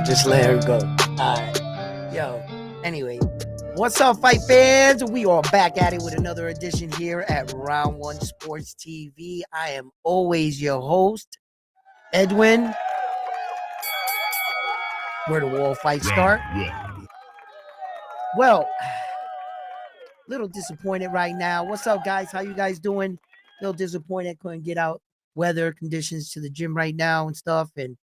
Just let her go. Alright. Yo. Anyway. What's up, fight fans? We are back at it with another edition here at Round 1 Sports TV. I am always your host, Edwin. Where the wall fights start. Well, little disappointed right now. What's up, guys? How you guys doing? Little disappointed. Couldn't get out weather conditions to the gym right now and stuff, and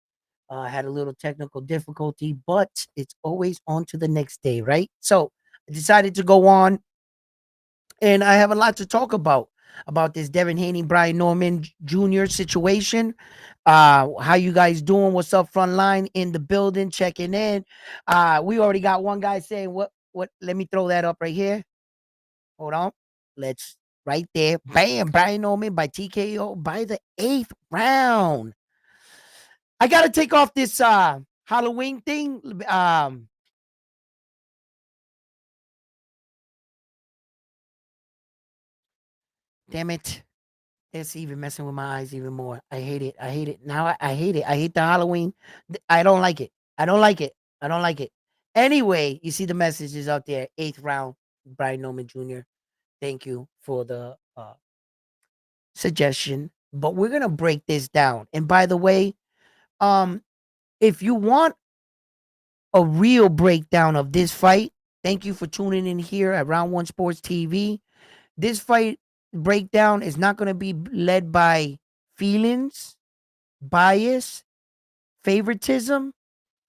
had a little technical difficulty, but it's always on to the next day, right? So I decided to go on, and I have a lot to talk about this Devin Haney, Brian Norman Jr. situation. How you guys doing? What's up, front line in the building, checking in. We already got one guy saying, what, let me throw that up right here. Hold on. Let's, right there. Bam, Brian Norman by TKO by the 8th round. I got to take off this Halloween thing. Damn it. It's even messing with my eyes even more. I hate it. I hate it. Now I hate it. I hate the Halloween. I don't like it. I don't like it. I don't like it. Anyway, you see the messages out there. 8th round, Brian Norman Jr. Thank you for the suggestion. But we're going to break this down. And by the way, if you want a real breakdown of this fight, thank you for tuning in here at Round 1 Sports TV. This fight breakdown is not going to be led by feelings, bias, favoritism.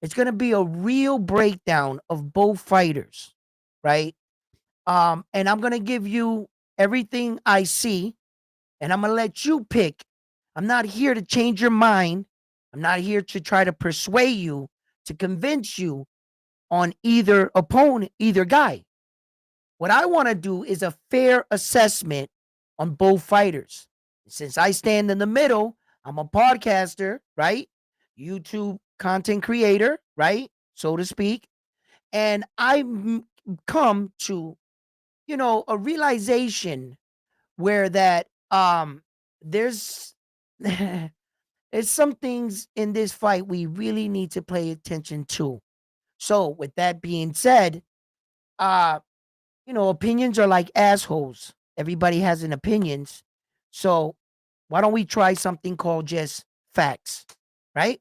It's going to be a real breakdown of both fighters, right? And I'm going to give you everything I see, and I'm going to let you pick. I'm not here to change your mind. I'm not here to try to persuade you, to convince you on either opponent, either guy. What I want to do is a fair assessment on both fighters. Since I stand in the middle, I'm a podcaster, right? YouTube content creator, right? So to speak. And I come to, a realization where that there's there's some things in this fight we really need to pay attention to. So with that being said, opinions are like assholes. Everybody has an opinions. So why don't we try something called just facts, right?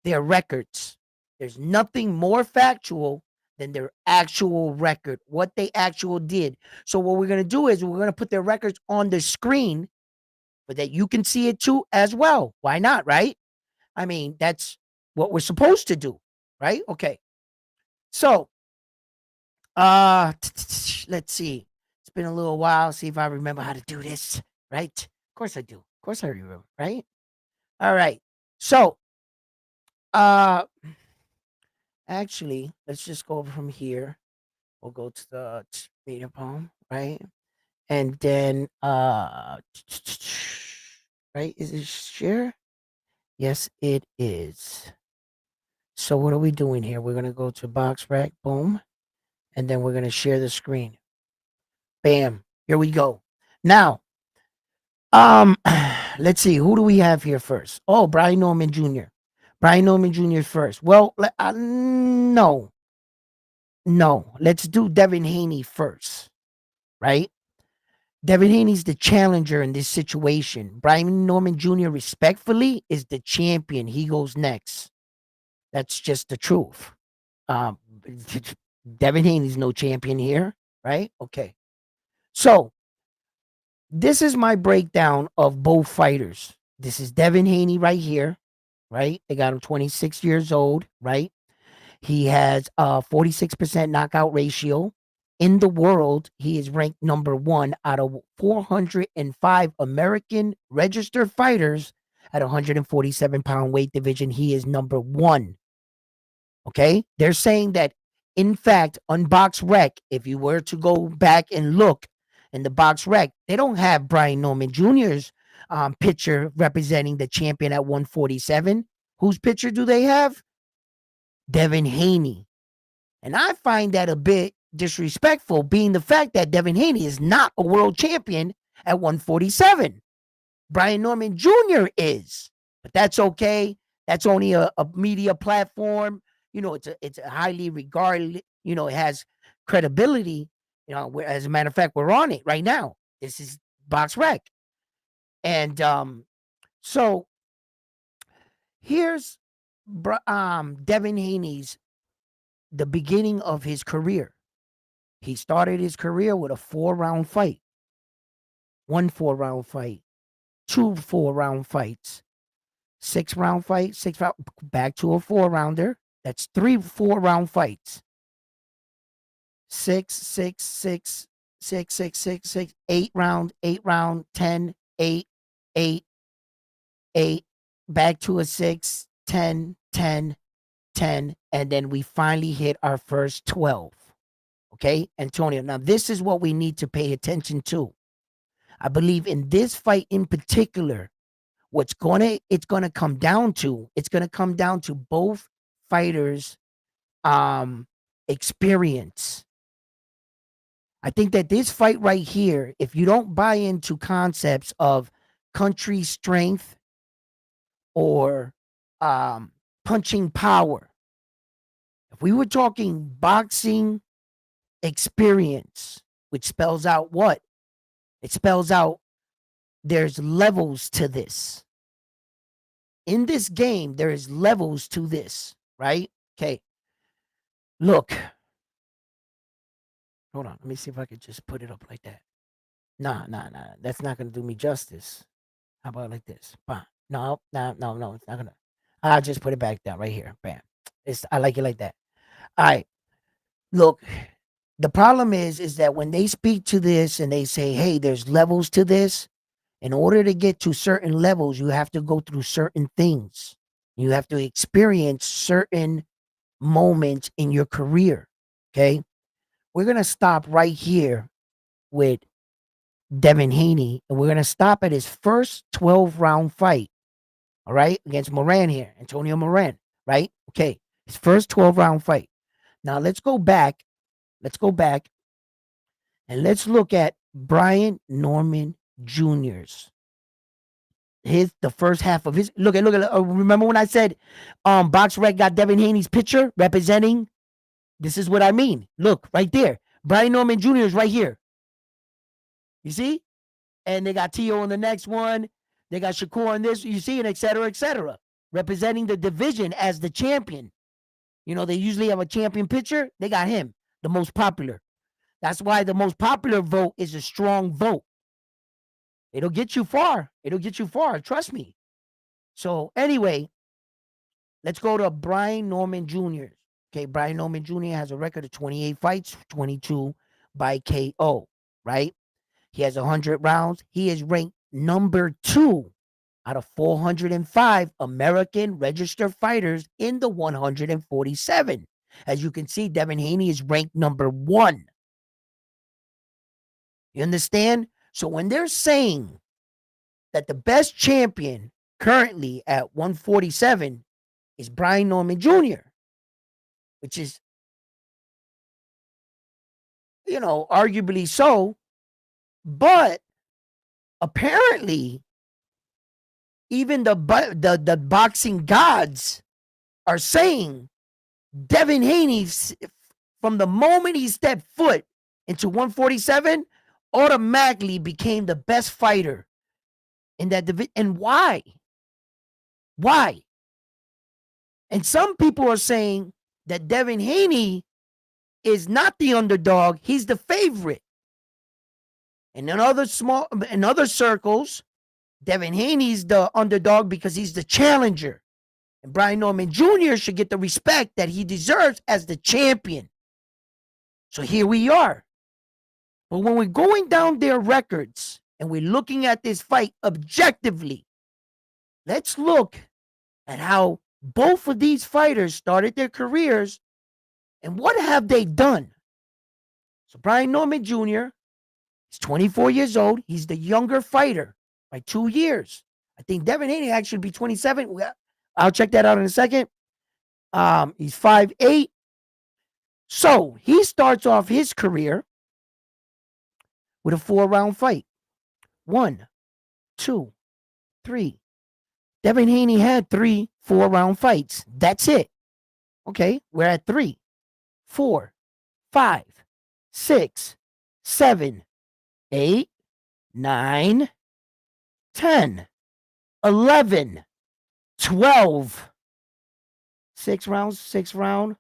They're records. There's nothing more factual than their actual record, what they actually did. So what we're going to do is we're going to put their records on the screen so that you can see it too as well. Why not, right? I mean, that's what we're supposed to do, right? Okay. So, let's see. It's been a little while. See if I remember how to do this, right? Of course I do. Of course I remember, right? All right. So, actually, let's just go from here. We'll go to the meter palm, right? And then, right? Is it share? Yes, it is. So what are we doing here? We're going to go to box rack, boom. And then we're going to share the screen. Bam. Here we go. Now, let's see. Who do we have here first? Oh, Brian Norman Jr. Brian Norman Jr. first. Well, no. Let's do Devin Haney first, right? Devin Haney's the challenger in this situation. Brian Norman Jr. respectfully is the champion. He goes next. That's just the truth. Devin Haney's no champion here, right? Okay. So this is my breakdown of both fighters. This is Devin Haney right here, right? They got him 26 years old, right? He has a 46% knockout ratio. In the world, he is ranked number 1 out of 405 American registered fighters at 147-pound weight division. He is number 1. Okay? They're saying that, in fact, on Box Rec, if you were to go back and look in the Box Rec, they don't have Brian Norman Jr.'s picture representing the champion at 147. Whose picture do they have? Devin Haney. And I find that a bit disrespectful, being the fact that Devin Haney is not a world champion at 147. Brian Norman Jr. is. But that's okay. That's only a media platform. it's a highly regarded, it has credibility. As a matter of fact, we're on it right now. This is Box Rec. And so here's Devin Haney's the beginning of his career. He started his career with a 4-round fight. 1 4-round fight, 2 4-round fights, 6-round fight, back to a 4-rounder. That's 3 4-round fights. 6, 6, 6, 6, 6, 6, 6, 8 round, 10, 8, 8, 8, back to a 6, 10, 10, 10, and then we finally hit our first 12. Okay, Antonio. Now, this is what we need to pay attention to. I believe in this fight in particular, it's gonna come down to both fighters' experience. I think that this fight right here, if you don't buy into concepts of country strength or punching power, if we were talking boxing experience, which spells out what? It spells out there's levels to this. In this game, there is levels to this, right? Okay. Look. Hold on. Let me see if I could just put it up like that. Nah. That's not going to do me justice. How about like this? No. It's not going to. I'll just put it back down right here. Bam. I like it like that. All right. Look, the problem is that when they speak to this and they say, hey, there's levels to this, in order to get to certain levels, you have to go through certain things. You have to experience certain moments in your career. Okay. We're going to stop right here with Devin Haney, and we're going to stop at his first 12-round fight. All right. Against Moran here, Antonio Moran. Right. Okay. His first 12-round fight. Now let's go back. And let's look at Brian Norman Jr.'s. The first half of his look at remember when I said Box Rec got Devin Haney's picture representing? This is what I mean. Look right there. Brian Norman Jr. is right here. You see? And they got Tio on the next one. They got Shakur on this, you see, and et cetera, representing the division as the champion. They usually have a champion picture. They got him, the most popular. That's why the most popular vote is a strong vote. It'll get you far. Trust me. So anyway, let's go to Brian Norman Jr. Okay, Brian Norman Jr. has a record of 28 fights, 22 by KO, right? He has 100 rounds. He is ranked number 2 out of 405 American registered fighters in the 147. As you can see, Devin Haney is ranked number 1. You understand? So when they're saying that the best champion currently at 147 is Brian Norman Jr., which is, arguably so, but apparently even the boxing gods are saying Devin Haney, from the moment he stepped foot into 147, automatically became the best fighter in that division. And why? And some people are saying that Devin Haney is not the underdog, he's the favorite. And in other circles, Devin Haney's the underdog because he's the challenger. And Brian Norman Jr. should get the respect that he deserves as the champion. So here we are. But when we're going down their records and we're looking at this fight objectively, let's look at how both of these fighters started their careers and what have they done. So Brian Norman Jr. is 24 years old. He's the younger fighter by 2 years. I think Devin Haney actually be 27. I'll check that out in a second. He's 5'8". So he starts off his career with a 4-round fight. 1, 2, 3. Devin Haney had 3 4-round fights. That's it. Okay, we're at 3, 4, 5, 6, 7, 8, 9, 10, 11, 12. 6 rounds, 6 round,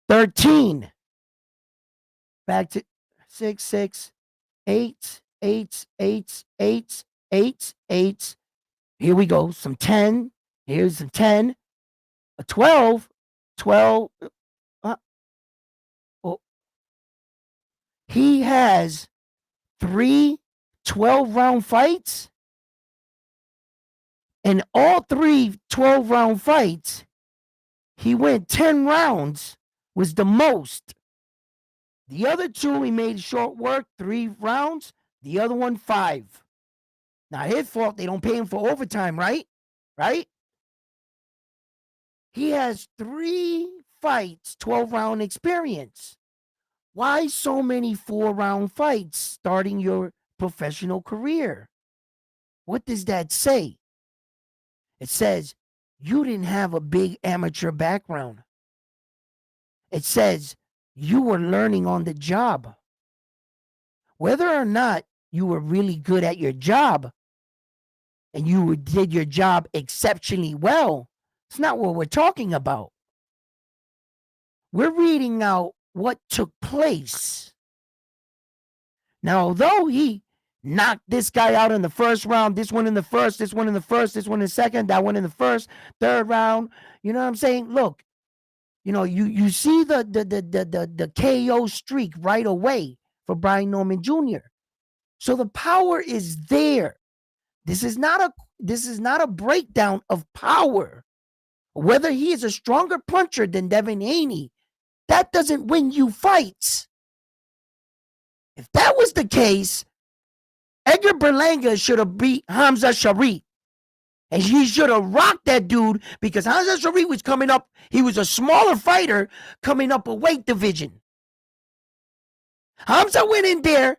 13. Back to 6, 6, 8, 8, 8, 8, 8, 8. Here we go. Some 10. Here's some 10. A 12. 12. Oh, he has 3 12-round fights. And all 3 12-round fights, he went 10 rounds, was the most. The other 2, he made short work, 3 rounds. The other one, 5. Not his fault. They don't pay him for overtime, right? Right? He has 3 fights, 12-round experience. Why so many 4-round fights starting your professional career? What does that say? It says you didn't have a big amateur background. It says you were learning on the job. Whether or not you were really good at your job and you did your job exceptionally well, it's not what we're talking about. We're reading out what took place. Now, although he knocked this guy out in the first round, this one in the first, this one in the first, this one in the second, that one in the first, third round, you know what I'm saying? Look, you know, you see the KO streak right away for Brian Norman Jr. So the power is there. This is not a breakdown of power. Whether he is a stronger puncher than Devin Haney, that doesn't win you fights. If that was the case, Edgar Berlanga should have beat Hamza Sharif. And he should have rocked that dude because Hamza Sharif was coming up. He was a smaller fighter coming up a weight division. Hamza went in there,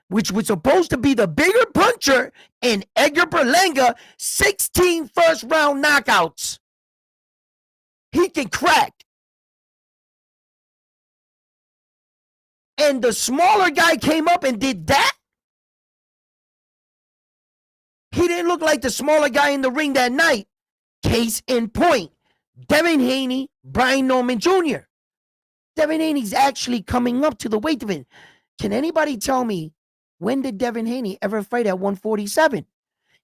which was supposed to be the bigger puncher, and Edgar Berlanga, 16 first-round knockouts. He can crack. And the smaller guy came up and did that? He didn't look like the smaller guy in the ring that night. Case in point, Devin Haney, Brian Norman Jr. Devin Haney's actually coming up to the weight division. Can anybody tell me when did Devin Haney ever fight at 147?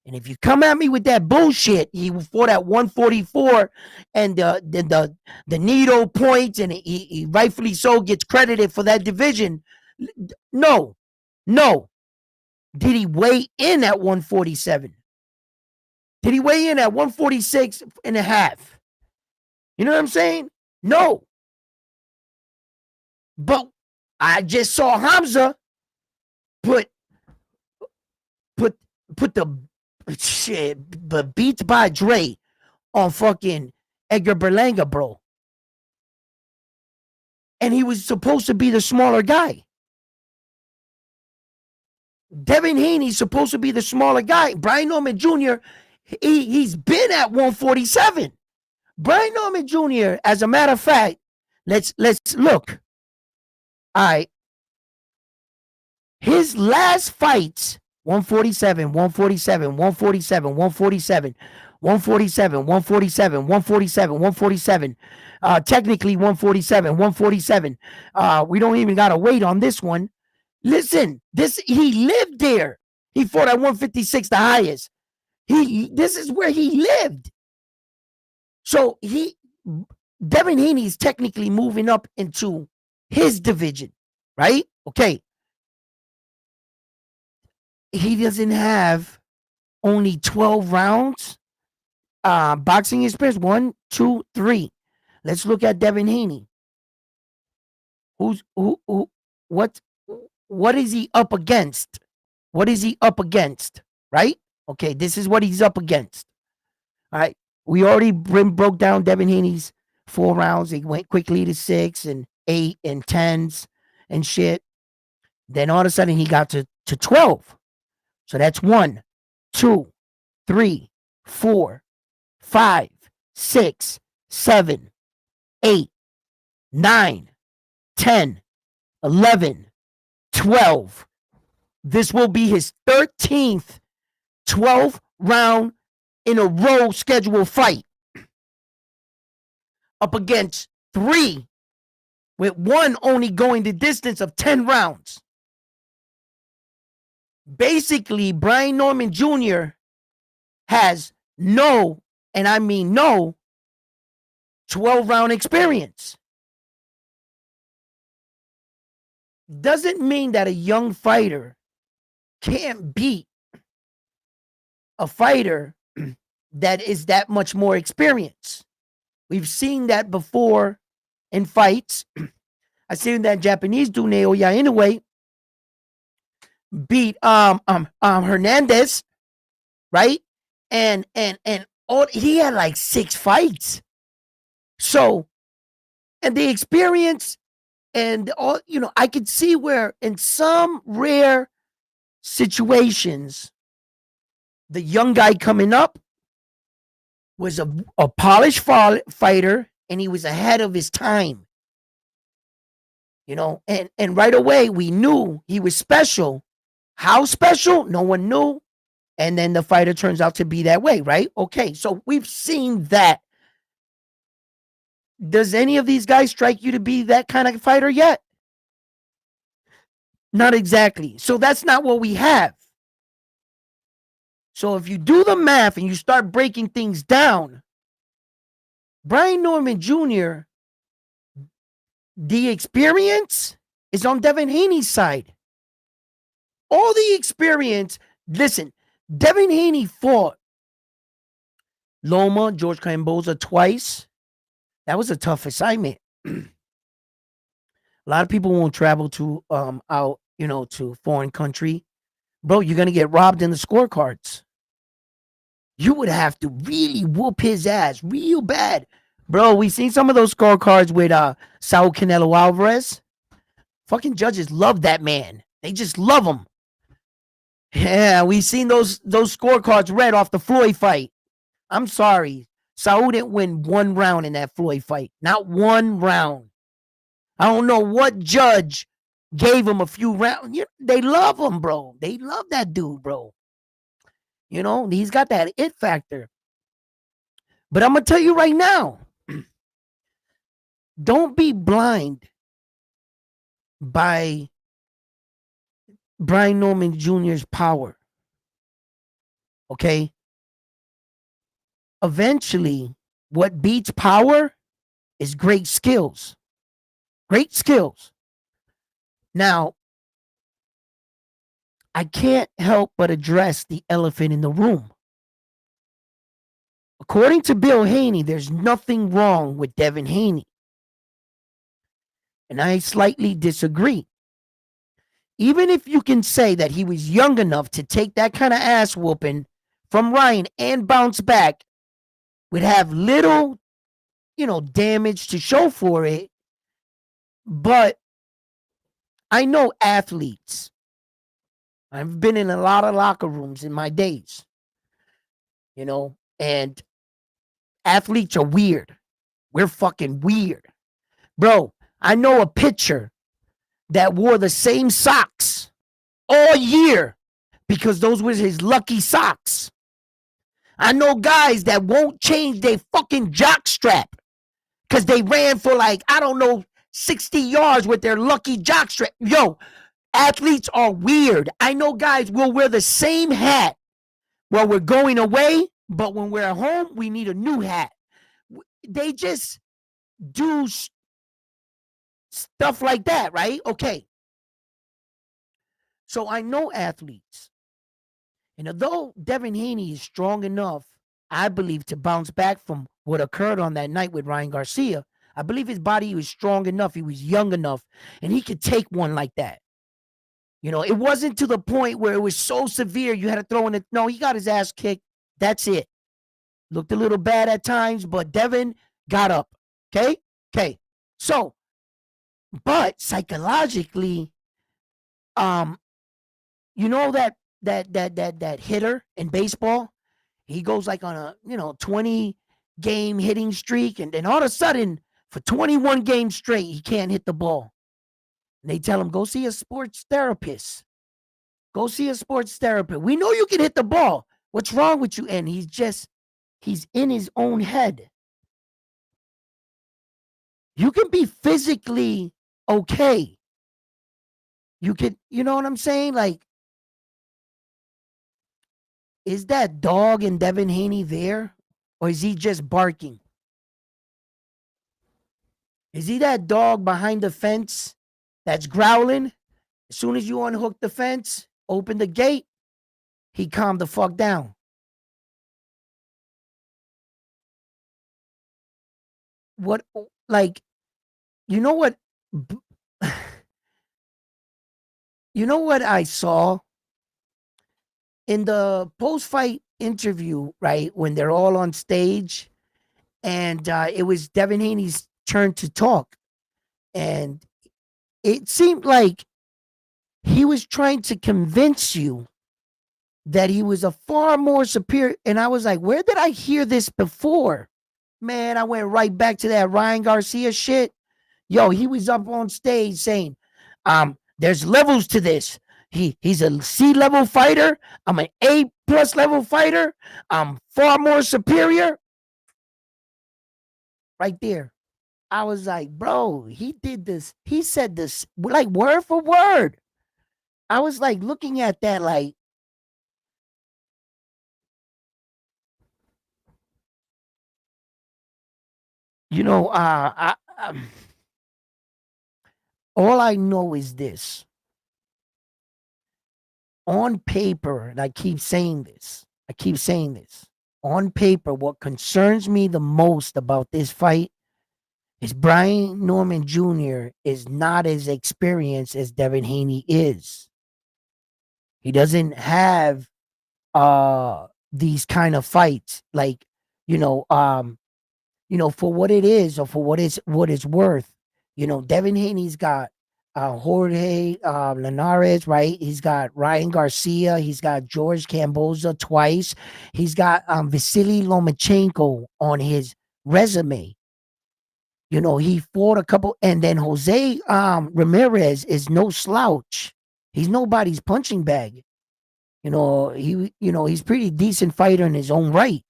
And if you come at me with that bullshit, he fought at 144 and the needle points and he rightfully so gets credited for that division. No. Did he weigh in at 147? Did he weigh in at 146 and a half? You know what I'm saying? No. But I just saw Hamza put the shit, but Beats by Dre on fucking Edgar Berlanga, bro. And he was supposed to be the smaller guy. Devin Haney's supposed to be the smaller guy. Brian Norman Jr., he's been at 147. Brian Norman Jr., as a matter of fact, let's look. All right. His last fights, 147, 147, 147, 147, 147, 147, 147, 147. Technically 147, 147. We don't even got to wait on this one. Listen, he lived there. He fought at 156, the highest. This is where he lived. So Devin Haney is technically moving up into his division, right? Okay. He doesn't have only 12 rounds boxing experience. 1, 2, 3. Let's look at Devin Haney. What is he up against? What is he up against? Right? Okay, this is what he's up against. All right. We already broke down Devin Haney's 4 rounds. He went quickly to 6 and 8 and 10s and shit. Then all of a sudden he got to 12. So that's 1, 2, 3, 4, 5, 6, 7, 8, 9, 10, 11, 12. This will be his 13th 12 round in a row scheduled fight. Up against 3, with 1 only going the distance of 10 rounds. Basically, Brian Norman Jr. has no, and I mean no, 12-round experience. Doesn't mean that a young fighter can't beat a fighter that is that much more experienced. We've seen that before in fights. I seen that Japanese dude Naoya Inoue beat Hernandez, right? And all, he had like 6 fights. So, and the experience and all, you know, I could see where in some rare situations, the young guy coming up was a polished fighter, and he was ahead of his time. You know, and right away we knew he was special. How special? No one knew. And then the fighter turns out to be that way, right? Okay, so we've seen that. Does any of these guys strike you to be that kind of fighter yet? Not exactly. So that's not what we have. So if you do the math and you start breaking things down, Brian Norman Jr., the experience is on Devin Haney's side. All the experience, listen, Devin Haney fought Loma, George Camboza twice. That was a tough assignment. A lot of people won't travel to out, you know, to foreign country. Bro, you're gonna get robbed in the scorecards. You would have to really whoop his ass real bad. Bro, we seen some of those scorecards with Saul Canelo Alvarez. Fucking judges love that man. They just love him. Yeah, we seen those scorecards read off the Floyd fight. I'm sorry. Saul didn't win 1 round in that Floyd fight. Not 1 round. I don't know what judge gave him a few rounds. They love him, bro. They love that dude, bro. You know, he's got that it factor. But I'm going to tell you right now, don't be blind by Brian Norman Jr.'s power. Okay? Eventually, what beats power is great skills. Great skills. Now, I can't help but address the elephant in the room. According to Bill Haney, there's nothing wrong with Devin Haney. And I slightly disagree. Even if you can say that he was young enough to take that kind of ass whooping from Ryan and bounce back, would have little, you know, damage to show for it. But I know athletes. I've been in a lot of locker rooms in my days, you know, and athletes are weird. We're fucking weird. Bro, I know a pitcher that wore the same socks all year because those were his lucky socks. I know guys that won't change their fucking jock strap because they ran for like, I don't know, 60 yards with their lucky jock strap. Yo, athletes are weird. I know guys will wear the same hat while we're going away, but when we're at home, we need a new hat. They just do stuff like that, right? Okay. So I know athletes. And although Devin Haney is strong enough, I believe, to bounce back from what occurred on that night with Ryan Garcia, I believe his body was strong enough. He was young enough, and he could take one like that. You know, it wasn't to the point where it was so severe you had to throw in it. No, he got his ass kicked. That's it. Looked a little bad at times, but Devin got up. Okay? Okay. So, but psychologically, you know that hitter in baseball, he goes like on a 20 game hitting streak, and then all of a sudden For 21 games straight, he can't hit the ball. And they tell him, go see a sports therapist. Go see a sports therapist. We know you can hit the ball. What's wrong with you? And he's in his own head. You can be physically okay. You can, you know what I'm saying? Like, is that dog in Devin Haney there? Or is he just barking? Is he that dog behind the fence that's growling? As soon as you unhook the fence, open the gate, he calmed the fuck down. What, like, you know what? You know what I saw in the post fight interview, right? When they're all on stage, and it was Devin Haney's turn to talk. And it seemed like he was trying to convince you that he was a far more superior. And I was like, where did I hear this before? Man, I went right back to that Ryan Garcia shit. Yo, he was up on stage saying, there's levels to this. He's a C level fighter. I'm an A plus level fighter. I'm far more superior. Right there. I was like, bro, he did this. He said this like word for word. I was like looking at that like, you know, all I know is this. On paper, and I keep saying this, on paper, what concerns me the most about this fight is Brian Norman Jr. is not as experienced as Devin Haney is. He doesn't have these kind of fights. Like, you know, for what it is or for what it's worth, Devin Haney's got Jorge Linares, right? He's got Ryan Garcia. He's got George Kamboza twice. He's got Vasily Lomachenko on his resume. He fought a couple, and then Jose Ramirez is no slouch. He's nobody's punching bag. He's pretty decent fighter in his own right.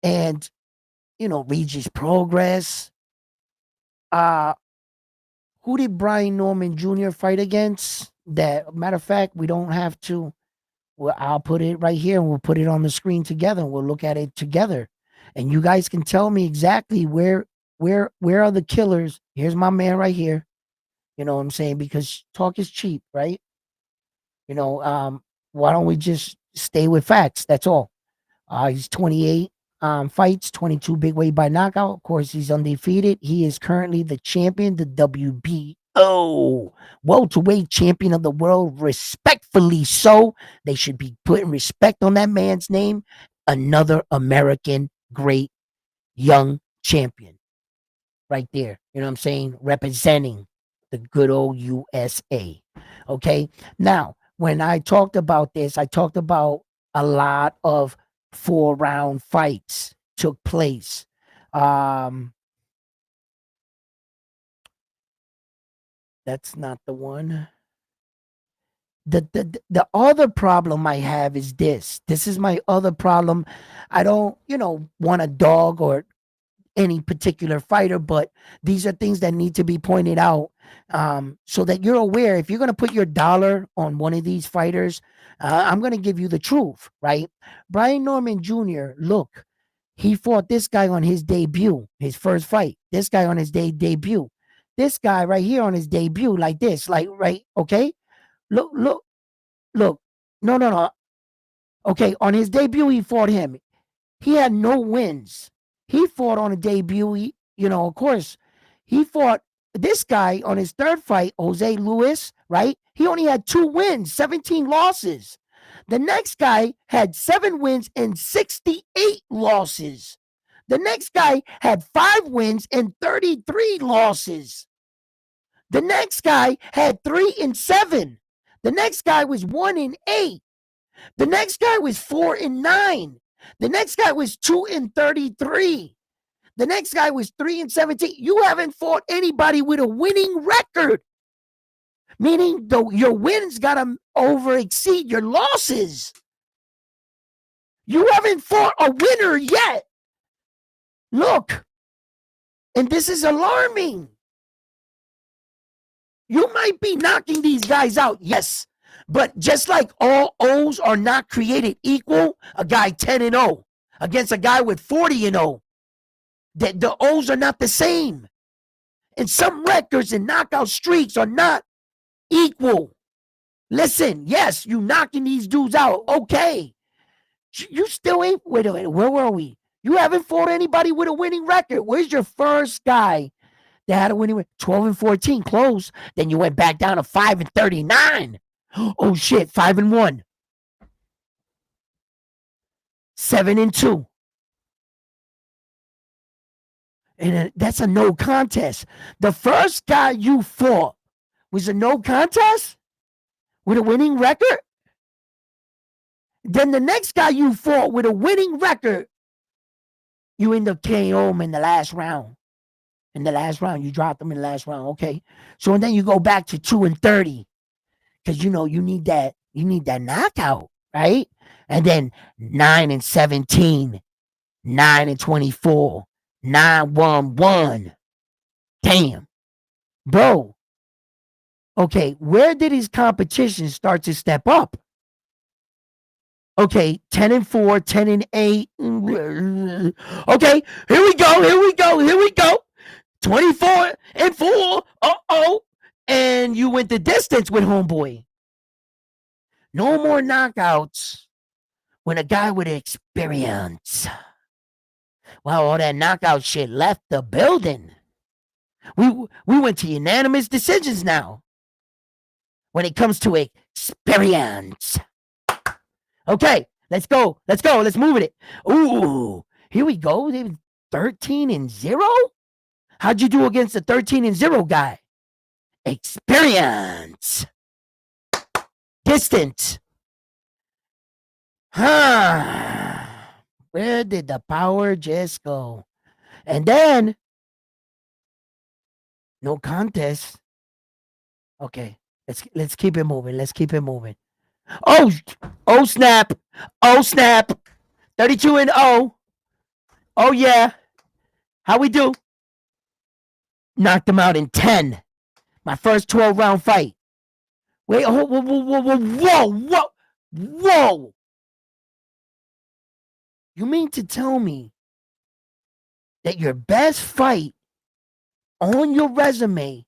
And Regis Progress. Who did Brian Norman Jr. fight against? That matter of fact, we don't have to. Well, I'll put it right here, and we'll put it on the screen together, and we'll look at it together, and you guys can tell me exactly where are the killers. Here's my man right here. You know what I'm saying? Because talk is cheap, right? Why don't we just stay with facts? That's all. He's 28 fights, 22 big weight by knockout. Of course, he's undefeated. He is currently the champion, the WBO welterweight champion of the world. Respectfully so. They should be putting respect on that man's name. Another American great young champion. Right there. You know what I'm saying? Representing the good old USA. Okay. Now, when I talked about this, I talked about a lot of 4-round fights took place. That's not the one. The other problem I have is this. This is my other problem. I don't, want a dog or any particular fighter, but these are things that need to be pointed out, so that you're aware. If you're going to put your dollar on one of these fighters, I'm going to give you the truth, right? Brian Norman Jr., look, he fought this guy on his debut, his first fight. This guy on his debut. This guy right here on his debut, like this, like, right, okay? Look, look, look. No, no, no. Okay, on his debut, he fought him. He had no wins. He fought on a debut. Of course, he fought this guy on his third fight, Jose Luis, right? He only had 2 wins, 17 losses. The next guy had 7 wins and 68 losses. The next guy had 5 wins and 33 losses. The next guy had 3 and 7. The next guy was 1 and 8. The next guy was 4 and 9. The next guy was 2 and 33. The next guy was 3-17. You haven't fought anybody with a winning record. Meaning your wins got to over exceed your losses. You haven't fought a winner yet. Look, and this is alarming. You might be knocking these guys out, yes. But just like all O's are not created equal, a guy 10-0 against a guy with 40-0, the O's are not the same. And some records and knockout streaks are not equal. Listen, yes, you knocking these dudes out, okay. You still ain't, wait a minute, where were we? You haven't fought anybody with a winning record. Where's your first guy that had a winning record? 12-14, close. Then you went back down to 5-39. Oh shit, 5-1. 7-2. And that's a no contest. The first guy you fought was a no contest with a winning record. Then the next guy you fought with a winning record, you end up KO him in the last round. In the last round, you dropped him in the last round. Okay. So and then you go back to 2-30. Because you need that knockout, right? And then 9-17, 9-24, 9-1-1. Damn. Bro. Okay, where did his competition start to step up? Okay, 10-4, 10-8. Okay, here we go. 24-4. Uh-oh. And you went the distance with homeboy. No more knockouts when a guy with experience. Well, all that knockout shit left the building. We went to unanimous decisions now when it comes to experience. Okay, let's go. Let's move it. Ooh, here we go. 13-0? How'd you do against the 13-0 guy? Experience. Distance. Huh. Where did the power just go? And then, no contest. Okay, let's keep it moving. Oh snap. 32-0. Oh yeah. How we do? Knocked him out in 10. My first 12-round fight. Wait, whoa. You mean to tell me that your best fight on your resume,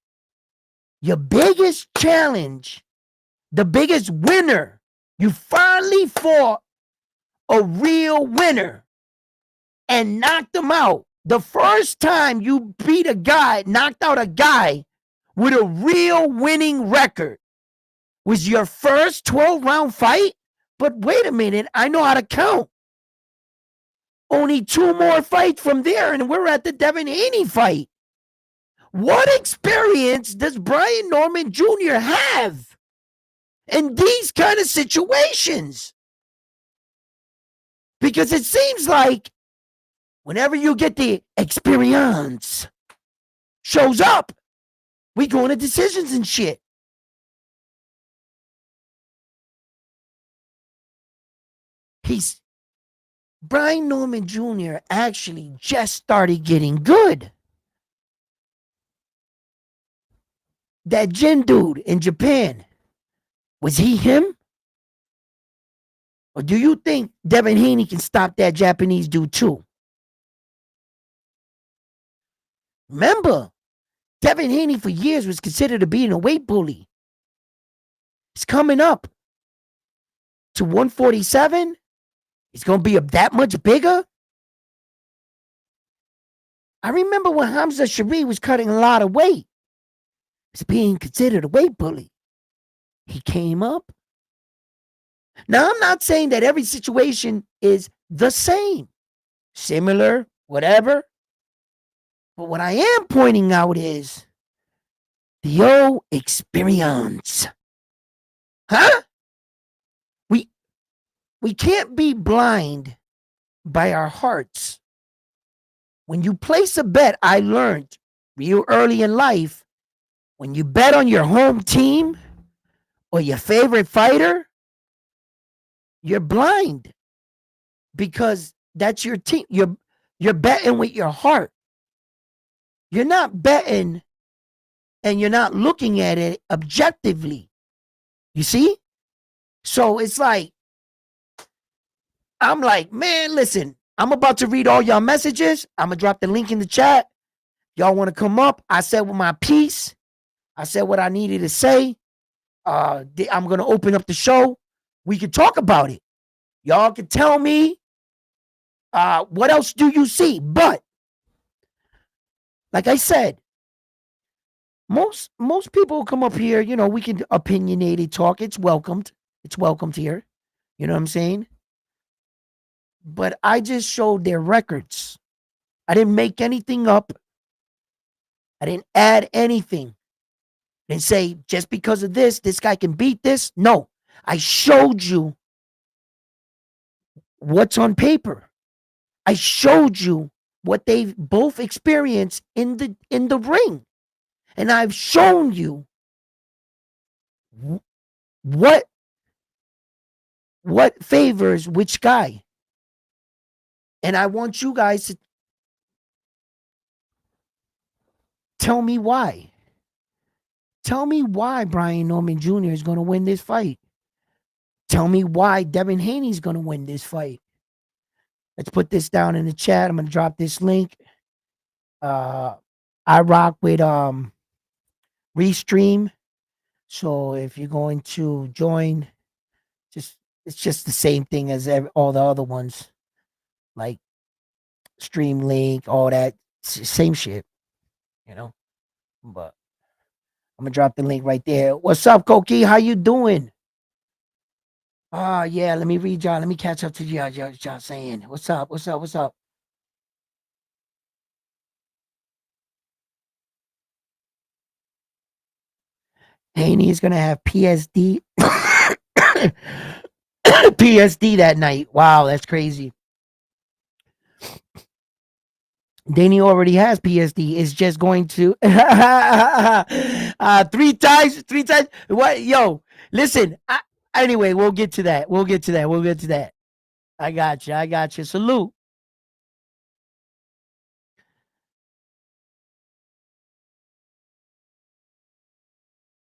your biggest challenge, the biggest winner, you finally fought a real winner and knocked him out? The first time you knocked out a guy with a real winning record was your first 12-round fight? But wait a minute, I know how to count. Only 2 more fights from there, and we're at the Devin Haney fight. What experience does Brian Norman Jr. have in these kind of situations? Because it seems like whenever you get the experience shows up, we go into decisions and shit. Brian Norman Jr. actually just started getting good. That Jin dude in Japan, was he him? Or do you think Devin Haney can stop that Japanese dude too? Remember, Devin Haney for years was considered to be a weight bully. He's coming up to 147. He's going to be that much bigger. I remember when Hamza Shari was cutting a lot of weight. He's being considered a weight bully. He came up. Now, I'm not saying that every situation is the same, similar, whatever. But what I am pointing out is the experience. Huh? We can't be blind by our hearts. When you place a bet, I learned real early in life, when you bet on your home team or your favorite fighter, you're blind because that's your team. You're betting with your heart. You're not betting and you're not looking at it objectively. You see? So it's like, I'm like, man, listen, I'm about to read all y'all messages. I'm going to drop the link in the chat. Y'all want to come up? I said with my piece. I said what I needed to say. I'm going to open up the show. We can talk about it. Y'all can tell me what else do you see? But like I said, most people come up here, we can opinionated talk. It's welcomed. It's welcomed here. You know what I'm saying? But I just showed their records. I didn't make anything up. I didn't add anything. And say just because of this guy can beat this. No, I showed you what's on paper. I showed you what they've both experienced in the ring. And I've shown you what favors which guy. And I want you guys to tell me why. Tell me why Brian Norman Jr. is going to win this fight. Tell me why Devin Haney is going to win this fight. Let's put this down in the chat. I'm going to drop this link. I rock with Restream. So if you're going to join, it's just the same thing as all the other ones, like Stream Link, all that same shit, But I'm gonna drop the link right there. What's up, Koki? How you doing? Yeah. Let me read y'all. Let me catch up to y'all saying. What's up? What's up? What's up? Haney is gonna have PSD. PSD that night. Wow, that's crazy. Danny already has PSD. It's just going to three times. What? Yo, listen. Anyway, we'll get to that. We'll get to that. I got you. Salute.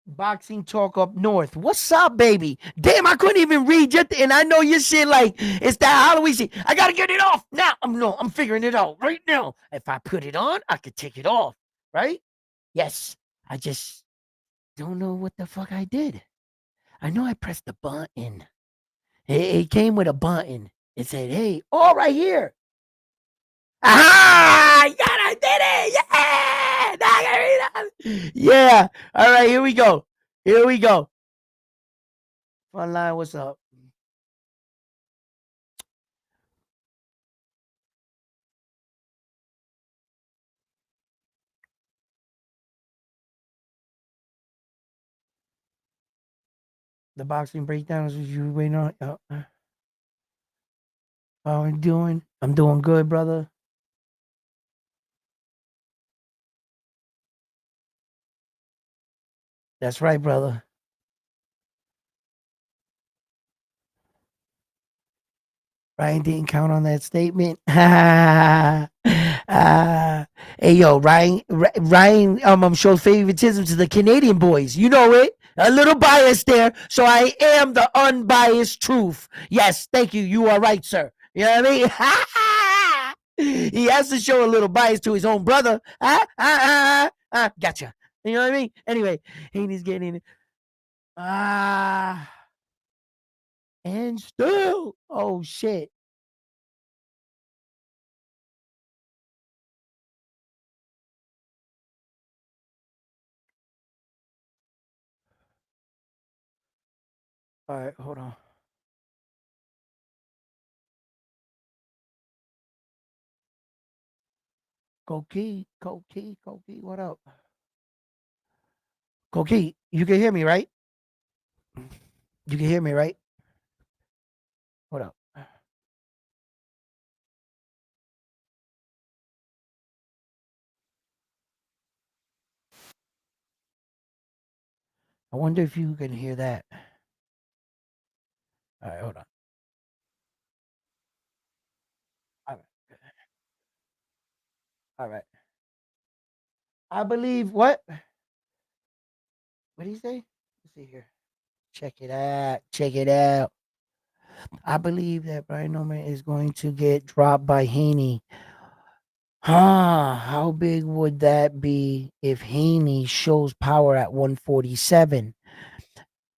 Boxing talk up north. What's up, baby? Damn, I couldn't even read your and I know your shit like it's that Halloween shit. I gotta get it off now. I'm figuring it out right now. If I put it on, I could take it off. Right? Yes. I just don't know what the fuck I did. I know I pressed the button. It came with a button. It said, "Hey, all right here." Aha! Yeah, I did it! Yeah! Yeah. All right, here we go. Fun line, what's up? The boxing breakdown is what you waiting on. How are you doing? I'm doing good, brother. That's right, brother. Ryan didn't count on that statement. Hey, yo, Ryan shows favoritism to the Canadian boys. You know it. A little bias there. So I am the unbiased truth. Yes, thank you. You are right, sir. You know what I mean? He has to show a little bias to his own brother. Gotcha. You know what I mean? Anyway, Haney's getting in. And still. Oh, shit. All right, hold on. Koki, what up? Koki, you can hear me, right? You can hear me, right? What up? I wonder if you can hear that. All right, hold on. All right. All right. I believe what? What did he say? Let's see here. Check it out. Check it out. I believe that Brian Norman is going to get dropped by Haney. How big would that be if Haney shows power at 147?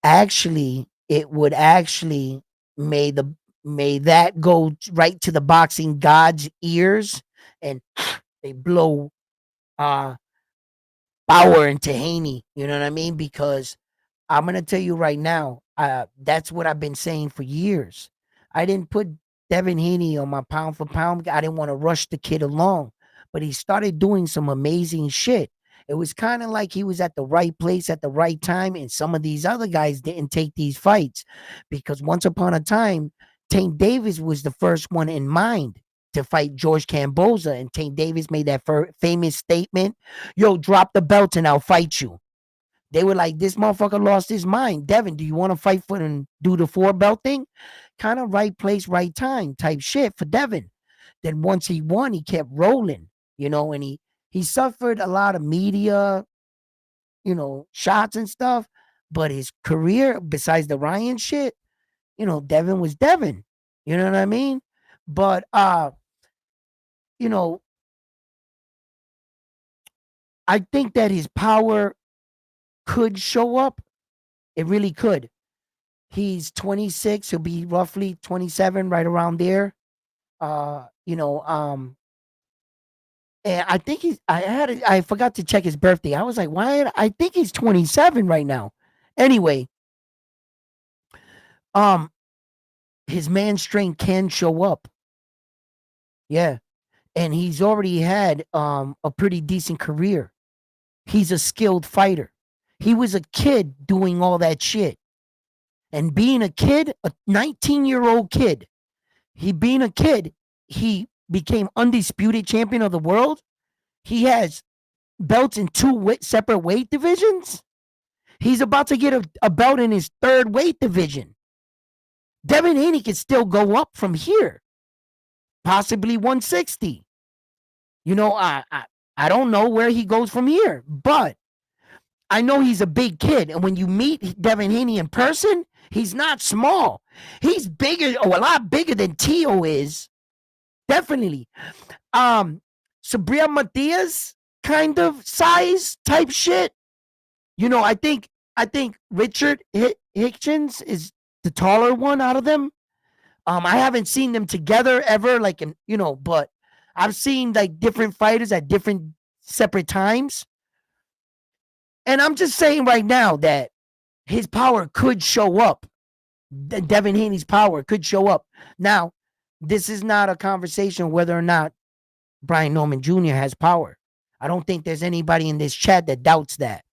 Actually, it would actually may the may that go right to the boxing god's ears and they blow uh power into Haney. You know what I mean? Because I'm gonna tell you right now, that's what I've been saying for years. I didn't put Devin Haney on my pound for pound. I didn't want to rush the kid along, but he started doing some amazing shit. It was kind of like he was at the right place at the right time, and some of these other guys didn't take these fights because once upon a time, Tank Davis was the first one in mind to fight George Camboza, and Tank Davis made that famous statement, "Yo, drop the belt and I'll fight you." They were like, this motherfucker lost his mind. Devin, do you want to fight for and do the 4 belt thing? Kind of right place, right time type shit for Devin. Then once he won, he kept rolling, and he suffered a lot of media, shots and stuff. But his career, besides the Ryan shit, Devin was Devin. You know what I mean? But you know, I think that his power could show up. It really could. He's 26. He'll be roughly 27, right around there. Uh, you know, um, and I think I forgot to check his birthday. I was like, why? I think he's 27 right now. Anyway, um, his man strength can show up. Yeah. And he's already had a pretty decent career. He's a skilled fighter. He was a kid doing all that shit. And being a kid, a 19-year-old kid, being a kid, he became undisputed champion of the world. He has belts in 2 separate weight divisions. He's about to get a belt in his 3rd weight division. Devin Haney can still go up from here, possibly 160. I don't know where he goes from here, but I know he's a big kid. And when you meet Devin Haney in person, he's not small. He's bigger, a lot bigger than Tio is. Definitely. Sabria Matias kind of size type shit. I think Richard Hitchens is the taller one out of them. I haven't seen them together ever, but I've seen like different fighters at different separate times. And I'm just saying right now that his power could show up. Devin Haney's power could show up. Now, this is not a conversation whether or not Brian Norman Jr. has power. I don't think there's anybody in this chat that doubts that.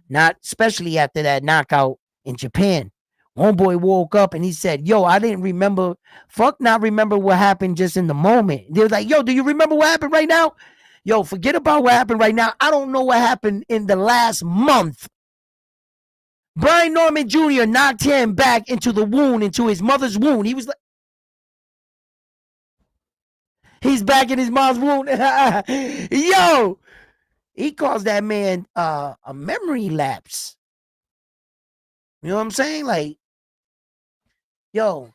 Not especially after that knockout in Japan. Homeboy woke up and he said, yo, I didn't remember, not remember what happened just in the moment. They were like, yo, do you remember what happened right now? Yo, forget about what happened right now. I don't know what happened in the last month. Brian Norman Jr. knocked him back into the wound, into his mother's wound. He was like, he's back in his mom's wound. Yo, he caused that man a memory lapse. You know what I'm saying? Like, yo,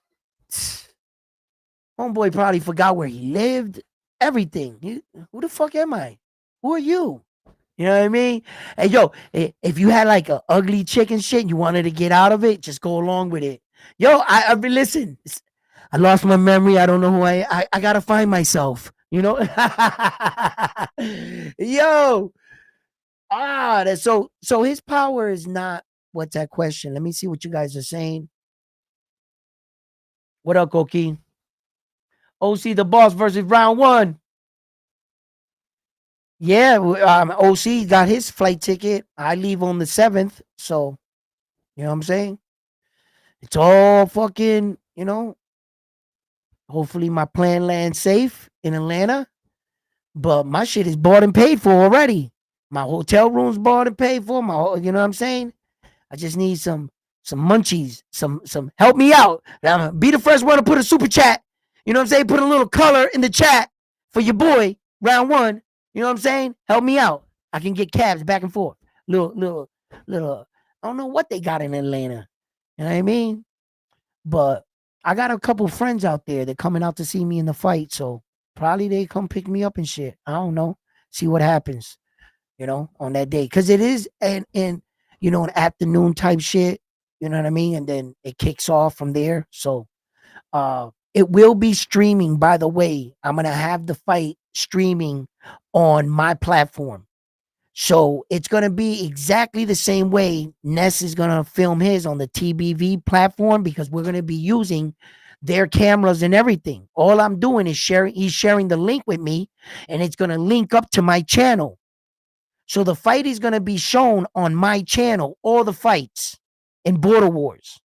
homeboy probably forgot where he lived, everything. Who the fuck am I? Who are you? You know what I mean? Hey, yo, if you had like an ugly chick and shit, you wanted to get out of it, just go along with it. Yo, I mean, listen, I lost my memory. I don't know who I gotta find myself. Yo, so his power is not. What's that question? Let me see what you guys are saying. What up, Koki? OC the boss versus round 1. Yeah, OC got his flight ticket. I leave on the 7th. So, you know what I'm saying? It's all fucking, hopefully my plan lands safe in Atlanta. But my shit is bought and paid for already. My hotel room's bought and paid for. You know what I'm saying? I just need some munchies, some help me out. Be the first one to put a super chat. You know what I'm saying? Put a little color in the chat for your boy, round one. You know what I'm saying? Help me out. I can get cabs back and forth. Little. I don't know what they got in Atlanta. You know what I mean? But I got a couple friends out there that coming out to see me in the fight, so probably they come pick me up and shit. I don't know. See what happens, on that day. Cause it is an afternoon type shit. You know what I mean? And then it kicks off from there. So it will be streaming, by the way. I'm gonna have the fight streaming on my platform. So it's going to be exactly the same way Ness is going to film his on the TBV platform, because we're going to be using their cameras and everything. All I'm doing is he's sharing the link with me, and it's going to link up to my channel. So the fight is going to be shown on my channel, all the fights in Border Wars.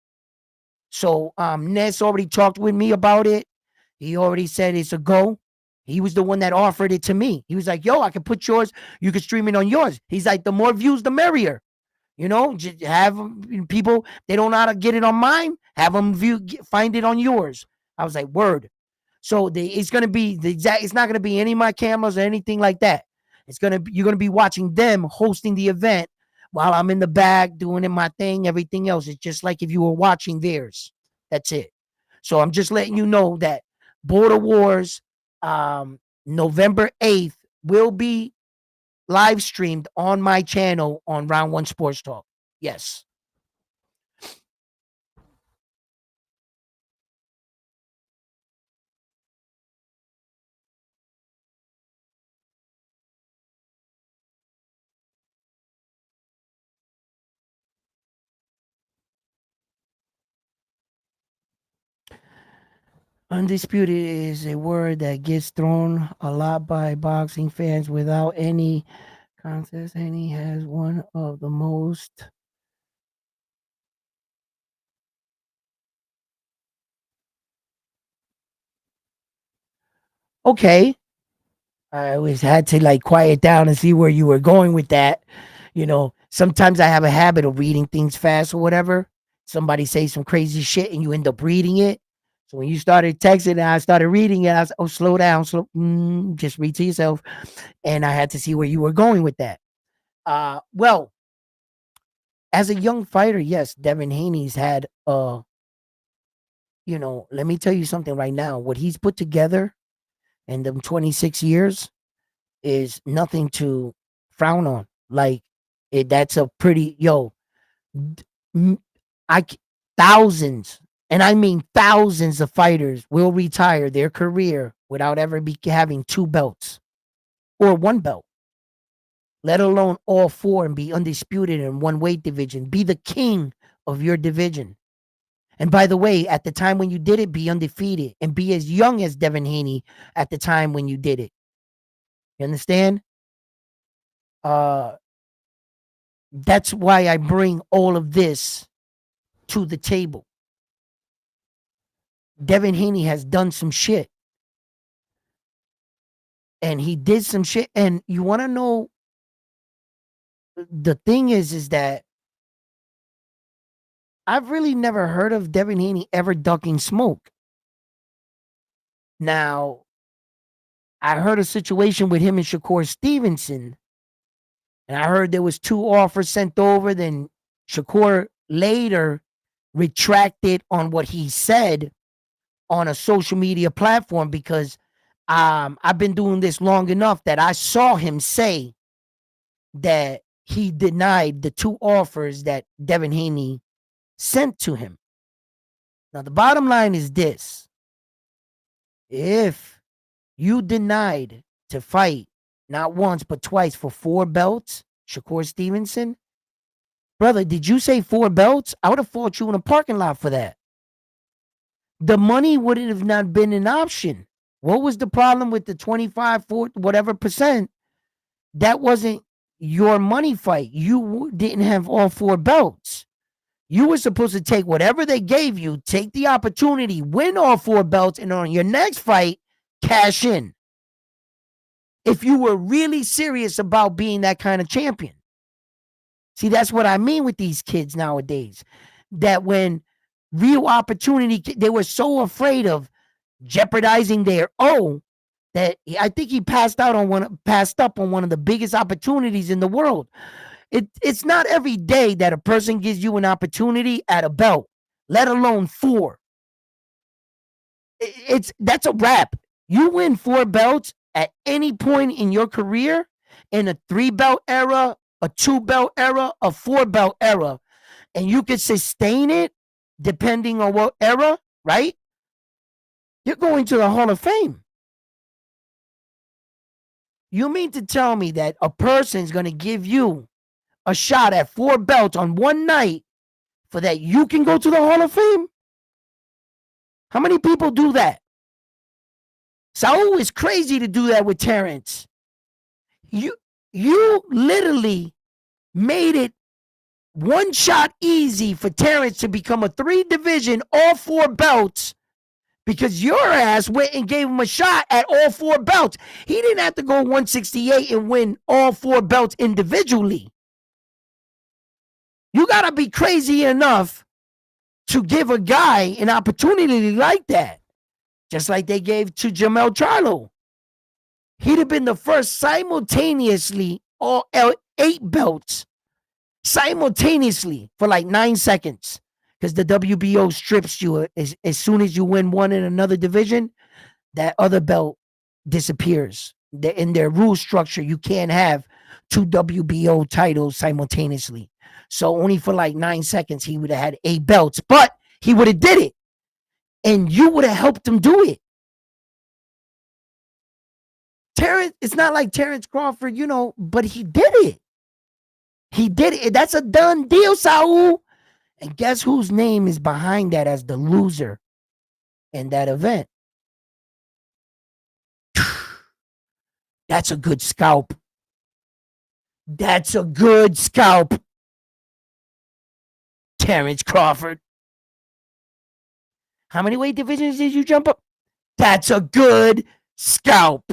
So Ness already talked with me about it. He already said it's a go. He was the one that offered it to me. He was like, yo, I can put yours. You can stream it on yours. He's like, the more views, the merrier. Just have people, they don't know how to get it on mine. Have them find it on yours. I was like, word. So it's going to be it's not going to be any of my cameras or anything like that. You're going to be watching them hosting the event while I'm in the back doing it my thing, everything else. It's just like if you were watching theirs. That's it. So I'm just letting you know that Border Wars, November 8th will be live streamed on my channel on Round One Sports Talk. Yes. Undisputed is a word that gets thrown a lot by boxing fans without any contest. Haney has one of the most okay. I always had to like quiet down and see where you were going with that. Sometimes I have a habit of reading things fast or whatever. Somebody say some crazy shit and you end up reading it. So when you started texting and I started reading it, I was, oh, slow down, just read to yourself. And I had to see where you were going with that. Well, as a young fighter, yes, Devin Haney's had, let me tell you something right now. What he's put together in them 26 years is nothing to frown on. Like, that's a pretty, I thousands, and I mean thousands of fighters will retire their career without ever having two belts or one belt, let alone all four, and be undisputed in one weight division. Be the king of your division. And by the way, at the time when you did it, be undefeated and be as young as Devin Haney at the time when you did it. You understand? That's why I bring all of this to the table. Devin Haney has done some shit. And he did some shit. And you want to know, the thing is that I've really never heard of Devin Haney ever ducking smoke. Now, I heard a situation with him and Shakur Stevenson, and I heard there was two offers sent over. Then Shakur later retracted on what he said on a social media platform, because I've been doing this long enough that I saw him say that he denied the two offers that Devin Haney sent to him. Now, the bottom line is this. If you denied to fight not once but twice for 4 belts, Shakur Stevenson, brother, did you say 4 belts? I would have fought you in a parking lot for that. The money would have not been an option. What was the problem with the 25, 4, whatever percent? That wasn't your money fight. You didn't have all 4 belts. You were supposed to take whatever they gave you, take the opportunity, win all 4 belts, and on your next fight, cash in. If you were really serious about being that kind of champion. See, that's what I mean with these kids nowadays. That when real opportunity, they were so afraid of jeopardizing their O that I think he passed up on one of the biggest opportunities in the world. It's not every day that a person gives you an opportunity at a belt, let alone 4. That's a wrap. You win 4 belts at any point in your career, in a 3-belt era, a 2-belt era, a 4-belt era, and you can sustain it depending on what era, right? You're going to the Hall of Fame. You mean to tell me that a person's going to give you a shot at 4 belts on one night for that you can go to the Hall of Fame? How many people do that? Saul is crazy to do that with Terrence. You literally made it one shot easy for Terrence to become a 3-division, all 4 belts, because your ass went and gave him a shot at all 4 belts. He didn't have to go 168 and win all 4 belts individually. You got to be crazy enough to give a guy an opportunity like that, just like they gave to Jamel Charlo. He'd have been the first simultaneously all 8 belts simultaneously for like 9 seconds, because the WBO strips you as soon as you win one in another division. That other belt disappears. In their rule structure, you can't have 2 WBO titles simultaneously. So only for like 9 seconds he would have had 8 belts, but he would have did it, and you would have helped him do it. Terrence, it's not like Terrence Crawford, but he did it. He did it. That's a done deal, Saul. And guess whose name is behind that as the loser in that event? That's a good scalp. That's a good scalp. Terrence Crawford. How many weight divisions did you jump up? That's a good scalp.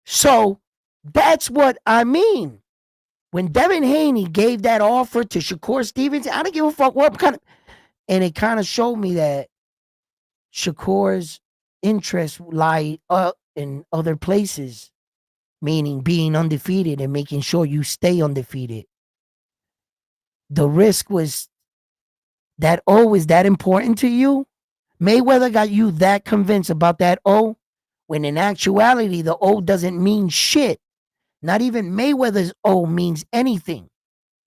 So that's what I mean. When Devin Haney gave that offer to Shakur Stevenson, I don't give a fuck what kind of, and it kind of showed me that Shakur's interests lie in other places, meaning being undefeated and making sure you stay undefeated. The risk was that O is that important to you? Mayweather got you that convinced about that O, when in actuality, the O doesn't mean shit. Not even Mayweather's O means anything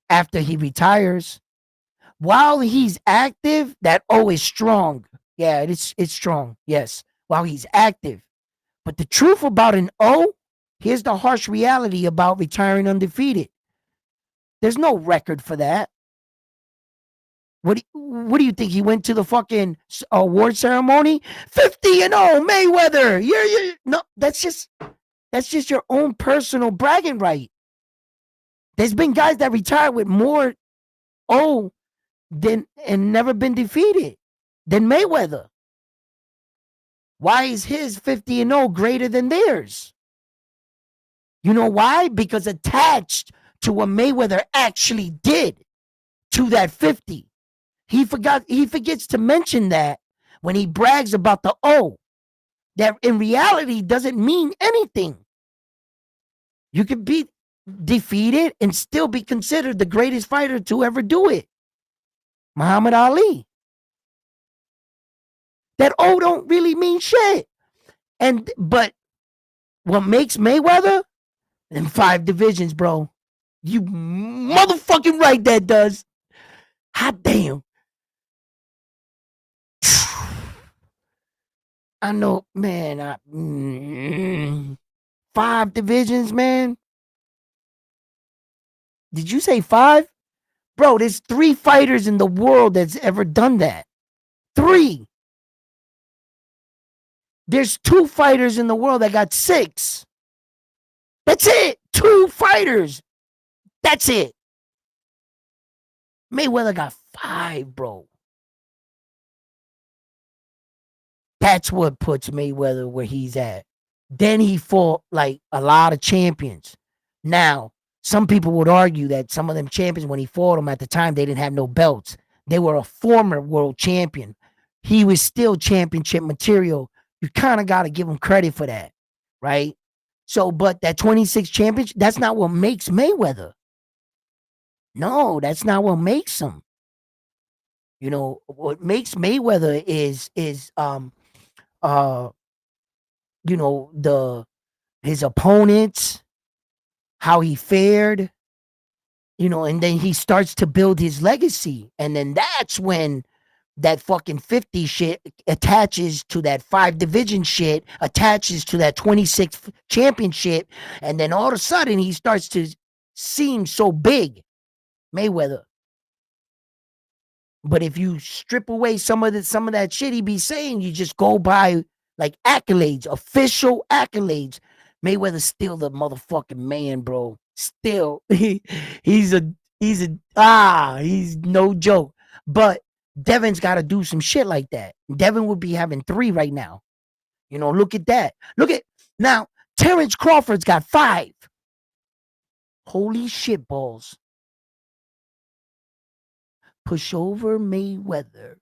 after he retires. While he's active, that O is strong. Yeah, it's strong. Yes, while he's active. But the truth about an O, here's the harsh reality about retiring undefeated. There's no record for that. What do you think? He went to the fucking award ceremony? 50-0, Mayweather. You're no, that's just your own personal bragging right. There's been guys that retired with more O than and never been defeated than Mayweather. Why is his 50-0 greater than theirs? You know why? Because attached to what Mayweather actually did to that 50. He forgets to mention that when he brags about the O, that in reality doesn't mean anything. You can be defeated and still be considered the greatest fighter to ever do it. Muhammad Ali. That O don't really mean shit. But what makes Mayweather? Them 5 divisions, bro. You motherfucking right that does. Hot damn. I know, man. 5 divisions, man. Did you say 5? Bro, there's 3 fighters in the world that's ever done that. 3. There's 2 fighters in the world that got 6. That's it. 2 fighters. That's it. Mayweather got 5, bro. That's what puts Mayweather where he's at. Then he fought like a lot of champions. Now, some people would argue that some of them champions, when he fought them at the time, they didn't have no belts. They were a former world champion. He was still championship material. You kind of got to give him credit for that, right? So, but that 26 championship, that's not what makes Mayweather. No, that's not what makes him. You know, what makes Mayweather is you know, his opponents, how he fared, you know, and then he starts to build his legacy. And then that's when that fucking 50 shit attaches to that 5 division shit, attaches to that 26 championship. And then all of a sudden he starts to seem so big, Mayweather. But if you strip away some of that shit he be saying, you just go by like accolades, official accolades. Mayweather's still the motherfucking man, bro. Still, he's no joke. But Devin's got to do some shit like that. Devin would be having 3 right now. You know, look at that. Look at now. Terrence Crawford's got 5. Holy shit balls. Push over Mayweather.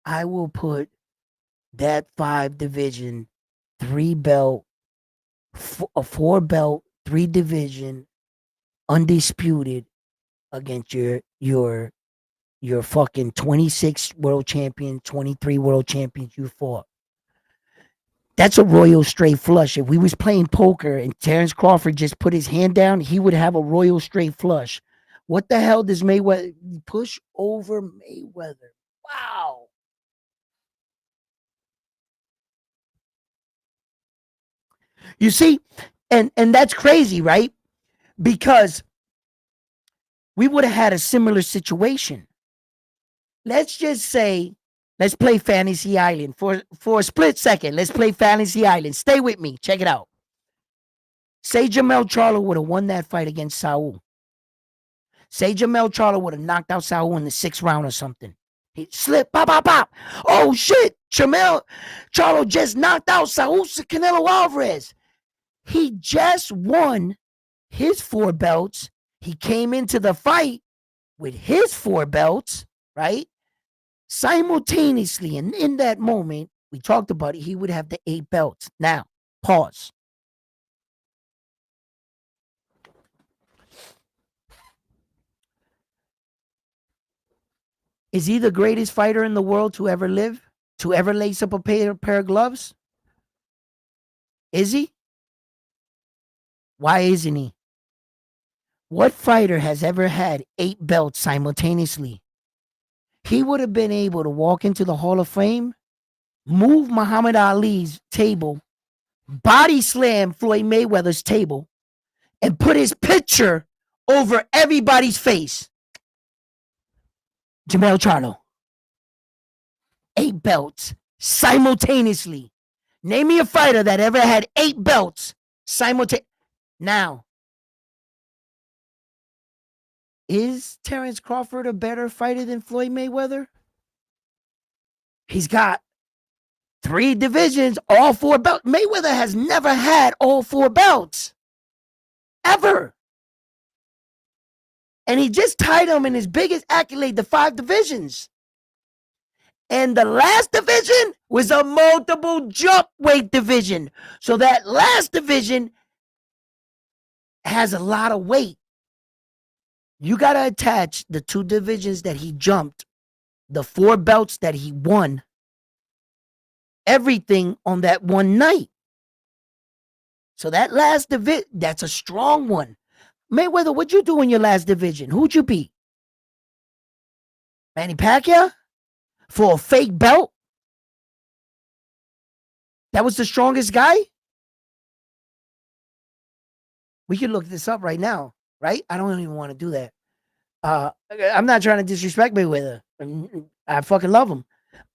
I will put that 5 division, 3 belt, a 4 belt, 3 division, undisputed against your fucking 26 world champion, 23 world champions you fought. That's a royal straight flush. If we was playing poker and Terrence Crawford just put his hand down, he would have a royal straight flush. What the hell does Mayweather push over Mayweather? Wow. You see, and that's crazy, right? Because we would have had a similar situation. Let's just say, let's play Fantasy Island for a split second. Let's play Fantasy Island. Stay with me. Check it out. Say Jermell Charlo would have won that fight against Saul. Say Jermell Charlo would have knocked out Saul in the 6th round or something. He slipped, pop, pop, pop. Oh shit! Jermell Charlo just knocked out Saul Canelo Alvarez. He just won his 4 belts. He came into the fight with his 4 belts, right? Simultaneously, and in that moment, we talked about it, he would have the 8 belts. Now, pause. Is he the greatest fighter in the world to ever live? To ever lace up a pair of gloves? Is he? Why isn't he? What fighter has ever had 8 belts simultaneously? He would have been able to walk into the Hall of Fame, move Muhammad Ali's table, body slam Floyd Mayweather's table, and put his picture over everybody's face. Jermell Charlo. 8 belts simultaneously. Name me a fighter that ever had 8 belts simultaneously. Now, is Terrence Crawford a better fighter than Floyd Mayweather? He's got 3 divisions, all 4 belts. Mayweather has never had all 4 belts. Ever. And he just tied him in his biggest accolade, the 5 divisions. And the last division was a multiple jump weight division. So that last division has a lot of weight. You got to attach the 2 divisions that he jumped, the 4 belts that he won, everything on that one night. So that last division, that's a strong one. Mayweather, what'd you do in your last division? Who'd you beat? Manny Pacquiao? For a fake belt? That was the strongest guy? We can look this up right now, right? I don't even want to do that. I'm not trying to disrespect Mayweather. I fucking love him.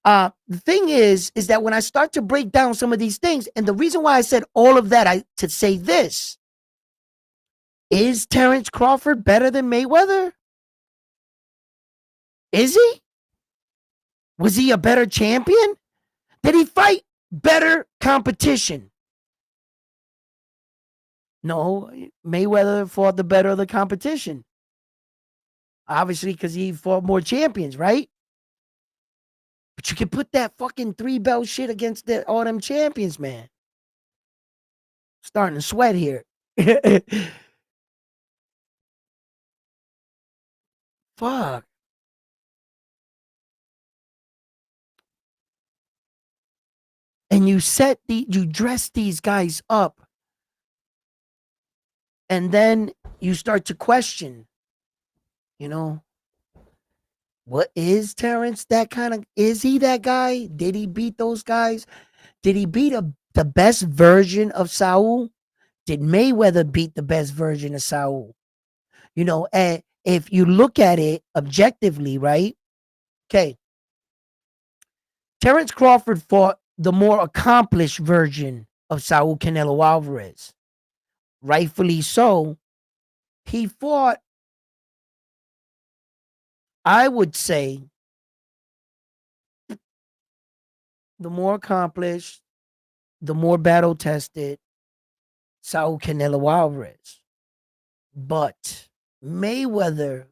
The thing is that when I start to break down some of these things, and the reason why I said all of that, to say this, is Terrence Crawford better than Mayweather? Is he? Was he a better champion? Did he fight better competition? No, Mayweather fought the better of the competition. Obviously, because he fought more champions, right? But you can put that fucking 3-belt shit against all them champions, man. Starting to sweat here. Fuck. And you dress these guys up, and then you start to question, you know, what is Terrence that kind of, is he that guy? Did he beat those guys? Did he beat the best version of Saul? Did Mayweather beat the best version of Saul? And if you look at it objectively, right? Okay, Terrence Crawford fought the more accomplished version of Saul Canelo Alvarez. Rightfully so. He fought, I would say, the more accomplished, the more battle tested Saul Canelo Alvarez. But Mayweather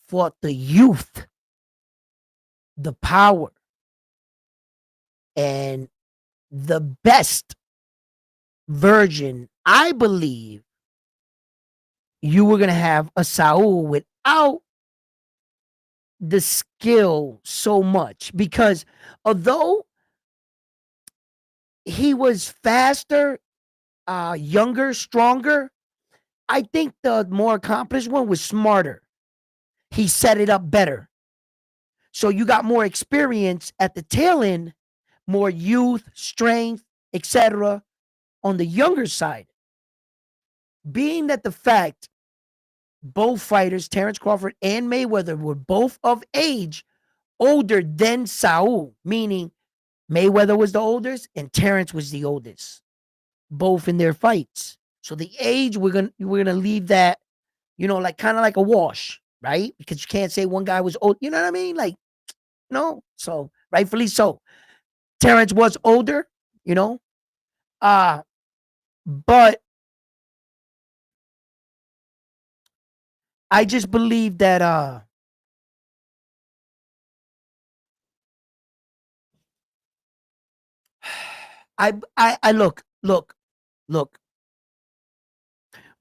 fought the youth, the power, and the best version, I believe, you were going to have a Saul without the skill so much. Because although he was faster, younger, stronger, I think the more accomplished one was smarter. He set it up better. So you got more experience at the tail end, more youth, strength, etc. on the younger side. Being that the fact both fighters, Terrence Crawford and Mayweather, were both of age older than Saul, meaning Mayweather was the oldest and Terrence was the oldest, both in their fights. So the age, we're gonna leave that, like kind of like a wash, right? Because you can't say one guy was old. You know what I mean? Like, no. So rightfully so. Terrence was older, you know. But I just believe that I look.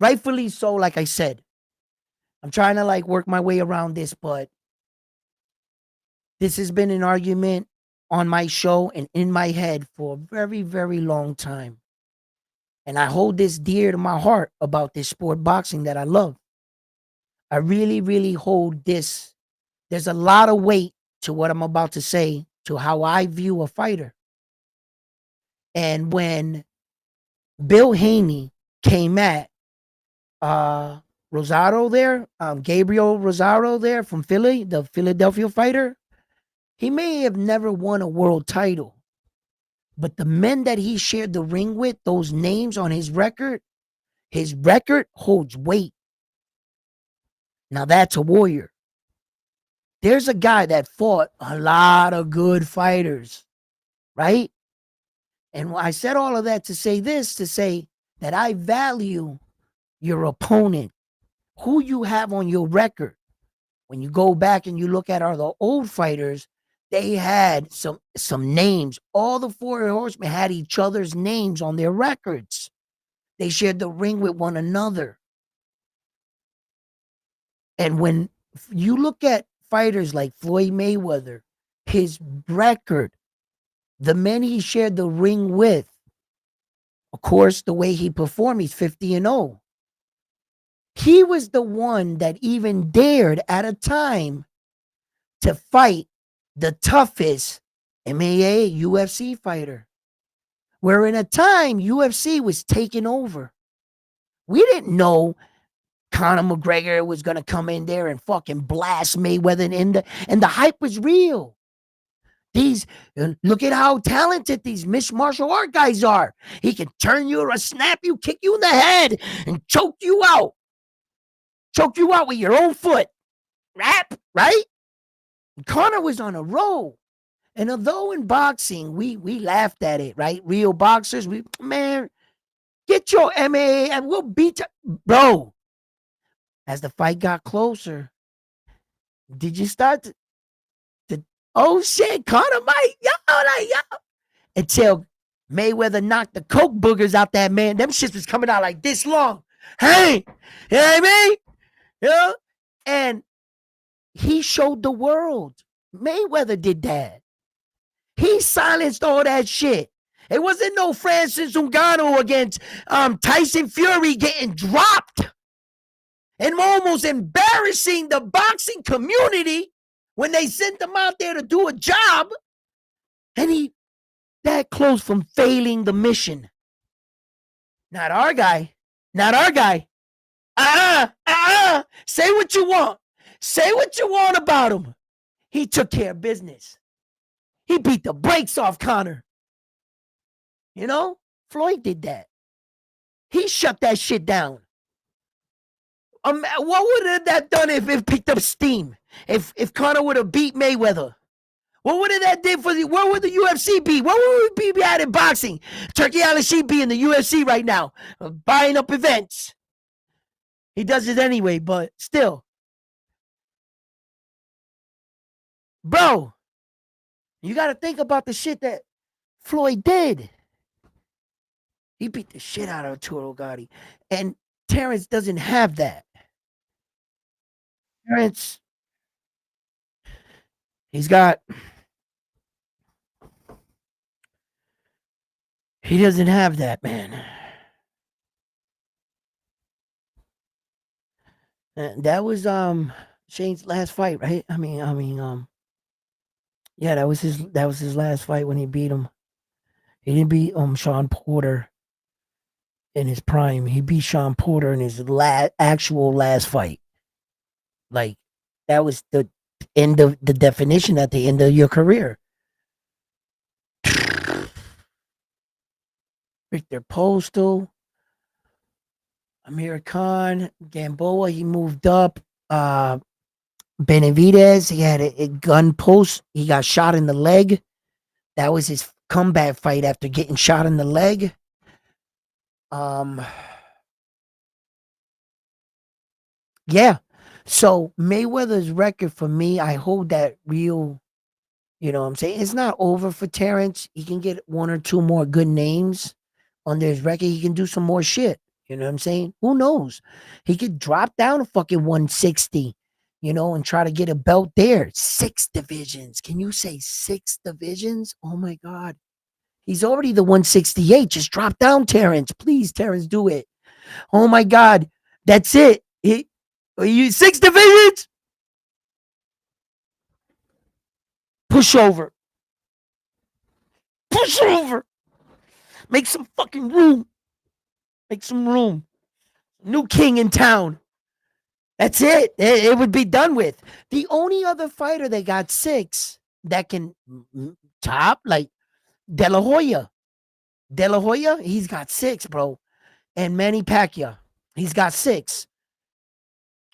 Rightfully so, like I said. I'm trying to like work my way around this, but this has been an argument on my show and in my head for a very, very long time. And I hold this dear to my heart about this sport boxing that I love. I really, really hold this. There's a lot of weight to what I'm about to say, to how I view a fighter. And when Bill Haney came at Rosado there, Gabriel Rosado there from Philly, the Philadelphia fighter, he may have never won a world title, but the men that he shared the ring with, those names on his record holds weight. Now that's a warrior. There's a guy that fought a lot of good fighters, right? And I said all of that to say this, to say that I value your opponent, who you have on your record. When you go back and you look at the old fighters, they had some names. All the four horsemen had each other's names on their records. They shared the ring with one another. And when you look at fighters like Floyd Mayweather, his record, the men he shared the ring with, of course, the way he performed, he's 50-0. He was the one that even dared at a time to fight the toughest MMA, UFC fighter. Where in a time, UFC was taking over. We didn't know Conor McGregor was going to come in there and fucking blast Mayweather, and the hype was real. Look at how talented these mixed martial art guys are. He can turn you or snap you, kick you in the head, and choke you out. Choke you out with your own foot. Right? Conor was on a roll. And although in boxing, we laughed at it, right? Real boxers, man, Get your MMA and we'll beat you. Bro, as the fight got closer, did you start to oh shit, Conor Mike, yo, like, yo. Until Mayweather knocked the coke boogers out that man. Them shits was coming out like this long. Hey, you know what I mean? Yeah. And he showed the world. Mayweather did that. He silenced all that shit. It wasn't no Francis Ngannou against Tyson Fury getting dropped and almost embarrassing the boxing community when they sent him out there to do a job. And he that close from failing the mission. Not our guy. Not our guy. Say what you want. Say what you want about him. He took care of business. He beat the brakes off Conor. You know, Floyd did that. He shut that shit down. What would have that done if it picked up steam? If Conor would have beat Mayweather? What would have that did for the? Where would the UFC be? What would we be at in boxing? Turkey Al-Sheikh be in the UFC right now, buying up events. He does it anyway, but still, bro, you got to think about the shit that Floyd did. He beat the shit out of Arturo Gatti, and Terrence doesn't have that. Terrence, he doesn't have that, man. That was Shane's last fight, right? Yeah, that was his last fight when he beat him. He didn't beat Sean Porter in his prime. He beat Sean Porter in his actual last fight. Like that was the end of the definition at the end of your career. Victor Postal, Amir Khan, Gamboa, he moved up. Benavidez, he had a gun post. He got shot in the leg. That was his comeback fight after getting shot in the leg. Yeah. So Mayweather's record for me, I hold that real, you know what I'm saying? It's not over for Terrence. He can get one or two more good names under his record. He can do some more shit. You know what I'm saying? Who knows? He could drop down to fucking 160, you know, and try to get a belt there. 6 divisions. Can you say 6 divisions? Oh my God. He's already the 168. Just drop down, Terrence. Please, Terrence, do it. Oh my God. That's it. You 6 divisions? Push over. Push over. Make some fucking room. Make some room. New king in town. That's it. It would be done with. The only other fighter that got 6 that can top, like De La Hoya. De La Hoya, he's got 6, bro. And Manny Pacquiao, he's got 6.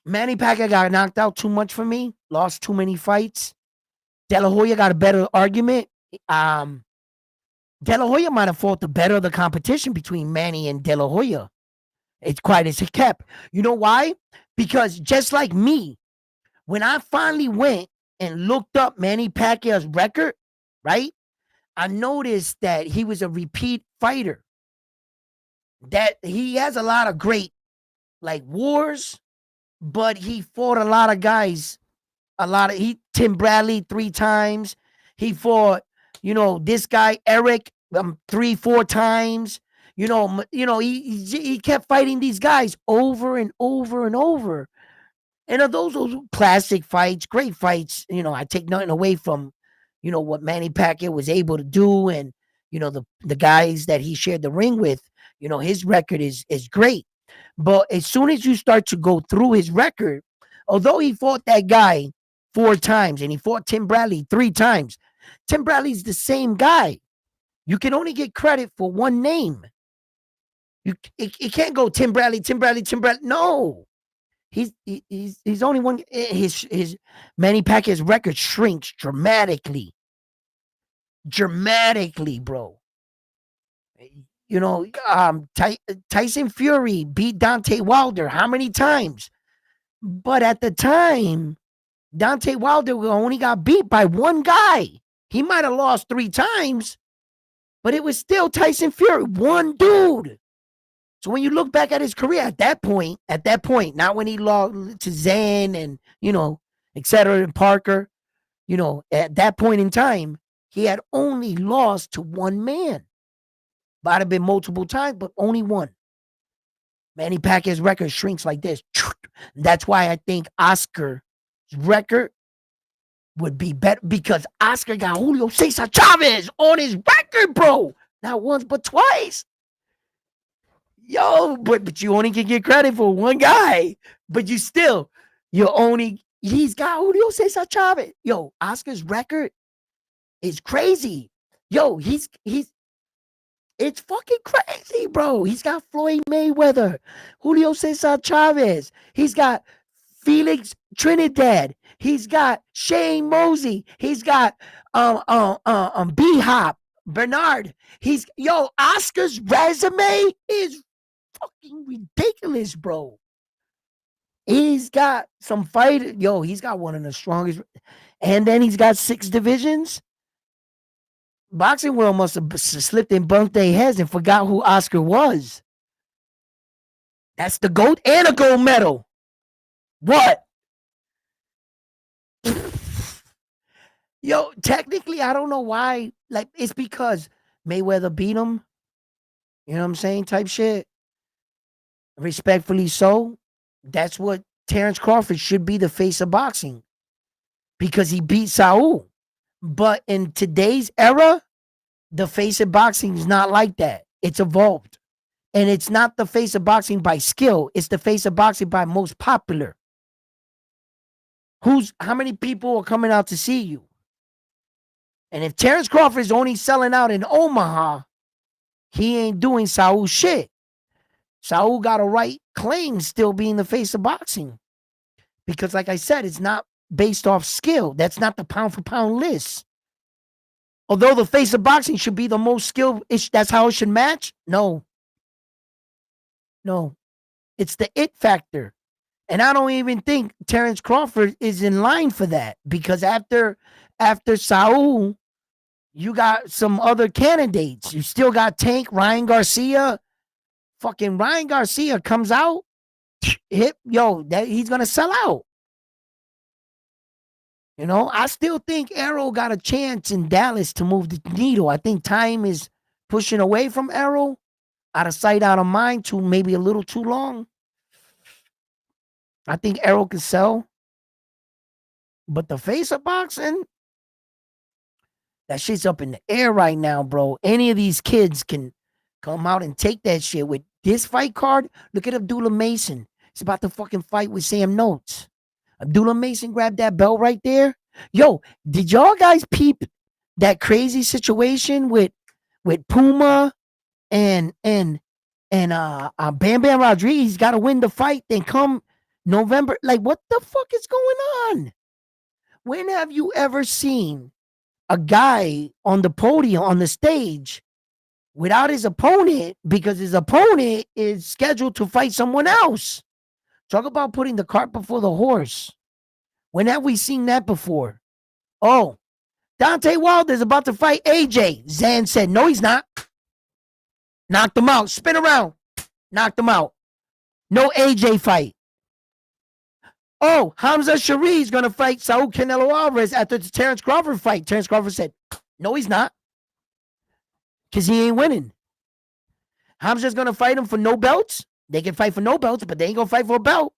Manny Pacquiao got knocked out too much for me. Lost too many fights. De La Hoya got a better argument. De La Hoya might have fought the better of the competition between Manny and De La Hoya. It's quite as it kept. You know why? Because just like me, when I finally went and looked up Manny Pacquiao's record, right? I noticed that he was a repeat fighter. That he has a lot of great like wars, but he fought a lot of guys. Tim Bradley 3 times. He fought, you know, this guy Eric 3-4 times. You know, he kept fighting these guys over and over and over. And of those classic fights, great fights, you know, I take nothing away from, you know, what Manny Pacquiao was able to do and, you know, the guys that he shared the ring with, you know, his record is great. But as soon as you start to go through his record, although he fought that guy 4 times and he fought Tim Bradley 3 times, Tim Bradley's the same guy. You can only get credit for one name. It can't go Tim Bradley. No. He's only one. His Manny Pacquiao's record shrinks dramatically, bro. You know, Tyson Fury beat Deontay Wilder how many times? But at the time, Deontay Wilder only got beat by one guy. He might have lost 3 times, but it was still Tyson Fury, one dude. So when you look back at his career at that point, not when he lost to Zan and, et cetera, and Parker, at that point in time, he had only lost to one man. Might have been multiple times, but only one. Manny Pacquiao's record shrinks like this. That's why I think Oscar's record would be better, because Oscar got Julio Cesar Chavez on his record, bro. Not once, but twice. Yo, but you only can get credit for one guy. But he's got Julio Cesar Chavez. Yo, Oscar's record is crazy. Yo, it's fucking crazy, bro. He's got Floyd Mayweather, Julio Cesar Chavez. He's got Felix Trinidad. He's got Shane Mosey. He's got B-Hop, Bernard. Oscar's resume is fucking ridiculous, bro. He's got some fight. Yo, he's got one of the strongest. And then he's got 6 divisions. Boxing world must have slipped and bumped their heads and forgot who Oscar was. That's the GOAT and a gold medal. What? Yo, technically, I don't know why. Like, it's because Mayweather beat him. You know what I'm saying? Type shit. Respectfully so. That's what Terrence Crawford should be, the face of boxing, because he beat Saul. But in today's era, the face of boxing is not like that. It's evolved. And it's not the face of boxing by skill. It's the face of boxing by most popular. How many people are coming out to see you? And if Terrence Crawford is only selling out in Omaha, he ain't doing Saul shit. Saul got a right claim still being the face of boxing. Because like I said, it's not based off skill. That's not the pound for pound list. Although the face of boxing should be the most skilled, that's how it should match. No. It's the it factor. And I don't even think Terrence Crawford is in line for that, because after Saul, you got some other candidates. You still got Tank, Ryan Garcia. Fucking Ryan Garcia comes out, he's going to sell out. I still think Errol got a chance in Dallas to move the needle. I think time is pushing away from Errol, out of sight, out of mind, to maybe a little too long. I think Errol can sell. But the face of boxing, that shit's up in the air right now, bro. Any of these kids can come out and take that shit. With this fight card, look at Abdullah Mason. He's about to fucking fight with Sam Notes. Abdullah Mason grabbed that belt right there. Yo, did y'all guys peep that crazy situation with Puma and Bam Bam Rodriguez? He's got to win the fight. Then come November, like, what the fuck is going on? When have you ever seen a guy on the podium, on the stage, without his opponent, because his opponent is scheduled to fight someone else? Talk about putting the cart before the horse. When have we seen that before? Oh, Deontay Wilder's about to fight AJ. Zan said, no, he's not. Knocked him out. Spin around. Knocked him out. No AJ fight. Oh, Hamza Shari's going to fight Saul Canelo Alvarez after the Terrence Crawford fight. Terrence Crawford said, no, he's not. Because he ain't winning. Hamza's going to fight him for no belts. They can fight for no belts, but they ain't going to fight for a belt.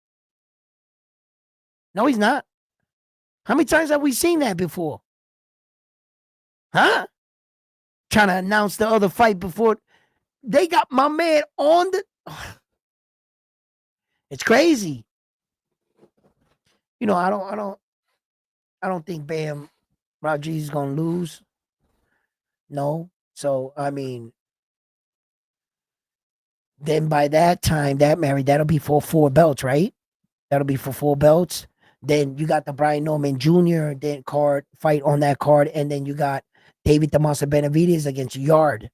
No, he's not. How many times have we seen that before? Huh? Trying to announce the other fight before. They got my man on the... It's crazy. I don't think Bam Rodriguez is going to lose. No. So, I mean, then by that time, that'll be for 4 belts, right? That'll be for 4 belts. Then you got the Brian Norman Jr. Fight on that card. And then you got David Tommaso Benavidez against Yard.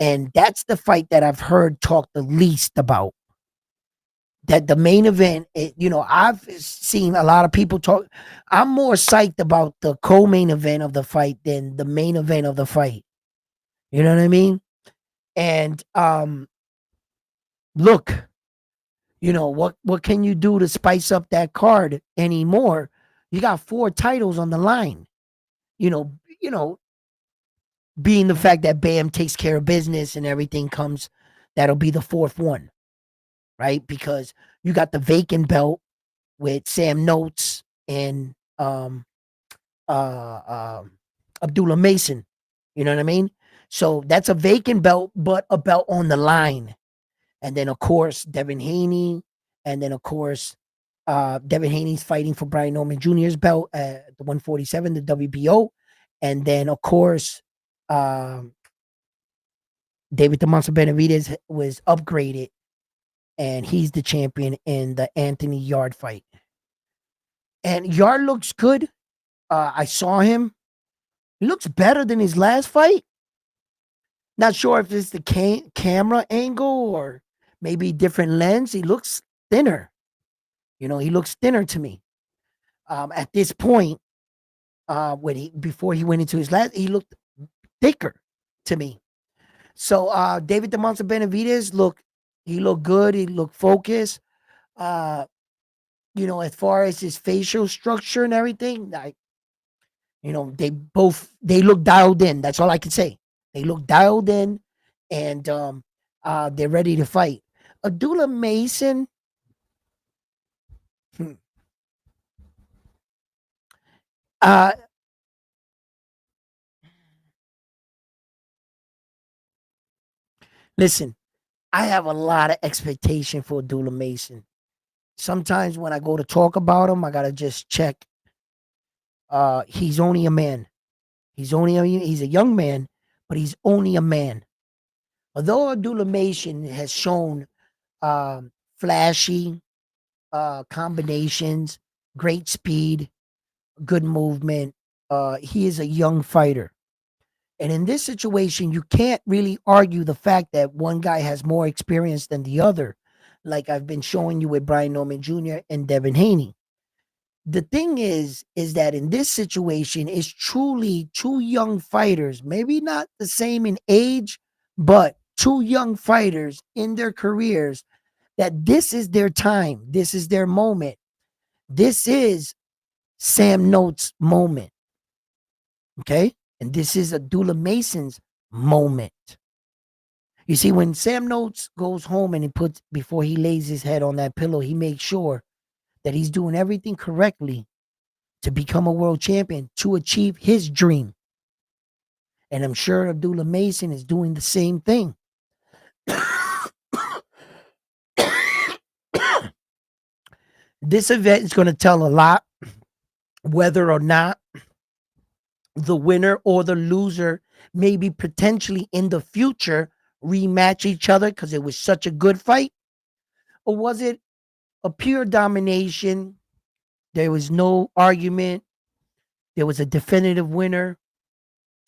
And that's the fight that I've heard talked the least about. That the main event, I've seen a lot of people talk. I'm more psyched about the co-main event of the fight than the main event of the fight. You know what I mean? And look, what can you do to spice up that card anymore? You got 4 titles on the line. You know, you know, being the fact that Bam takes care of business and everything comes, that'll be the 4th one, right? Because you got the vacant belt with Sam Notes and Abdullah Mason. You know what I mean? So that's a vacant belt, but a belt on the line. And then of course Devin Haney, and then of course Devin Haney's fighting for Brian Norman Jr.'s belt at the 147, the WBO, and then of course David the Monster Benavidez was upgraded, and he's the champion in the Anthony Yard fight. And Yard looks good. I saw him. He looks better than his last fight. Not sure if it's the camera angle or maybe different lens. He looks thinner. He looks thinner to me. At this point, before he went into his last, he looked thicker to me. So David the Monster Benavidez he looked good. He looked focused. As far as his facial structure and everything, they look dialed in. That's all I can say. They look dialed in, and they're ready to fight. Abdullah Mason. Uh, Listen, I have a lot of expectation for Abdullah Mason. Sometimes when I go to talk about him, I gotta just check. He's only a man. He's a young man, but he's only a man. Although Abdullah Mason has shown flashy combinations, great speed, good movement, he is a young fighter. And in this situation, you can't really argue the fact that one guy has more experience than the other, like I've been showing you with Brian Norman Jr. and Devin Haney. The thing is that in this situation, it's truly 2 young fighters, maybe not the same in age, but 2 young fighters in their careers that this is their time. This is their moment. This is Sam Notes' moment. Okay? And this is Abdullah Mason's moment. You see, when Sam Notes goes home and before he lays his head on that pillow, he makes sure that he's doing everything correctly to become a world champion, to achieve his dream. And I'm sure Abdullah Mason is doing the same thing. This event is going to tell a lot whether or not the winner or the loser maybe potentially in the future rematch each other because it was such a good fight? Or was it a pure domination? There was no argument. There was a definitive winner,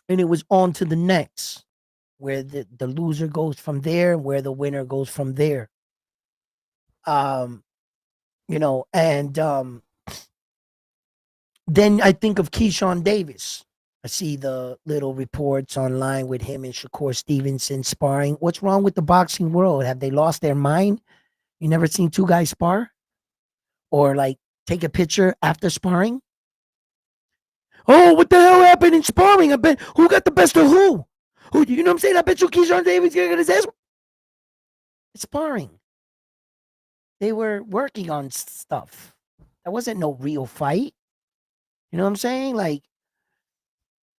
and it was on to the next, where the loser goes from there and where the winner goes from there. And then I think of Keyshawn Davis. I see the little reports online with him and Shakur Stevenson sparring. What's wrong with the boxing world? Have they lost their mind? You never seen 2 guys spar? Or like take a picture after sparring? Oh, what the hell happened in sparring? I bet who got the best of who? You know what I'm saying? I bet you Keyshawn Davis gonna get his ass. It's sparring. They were working on stuff. That wasn't no real fight. You know what I'm saying? Like,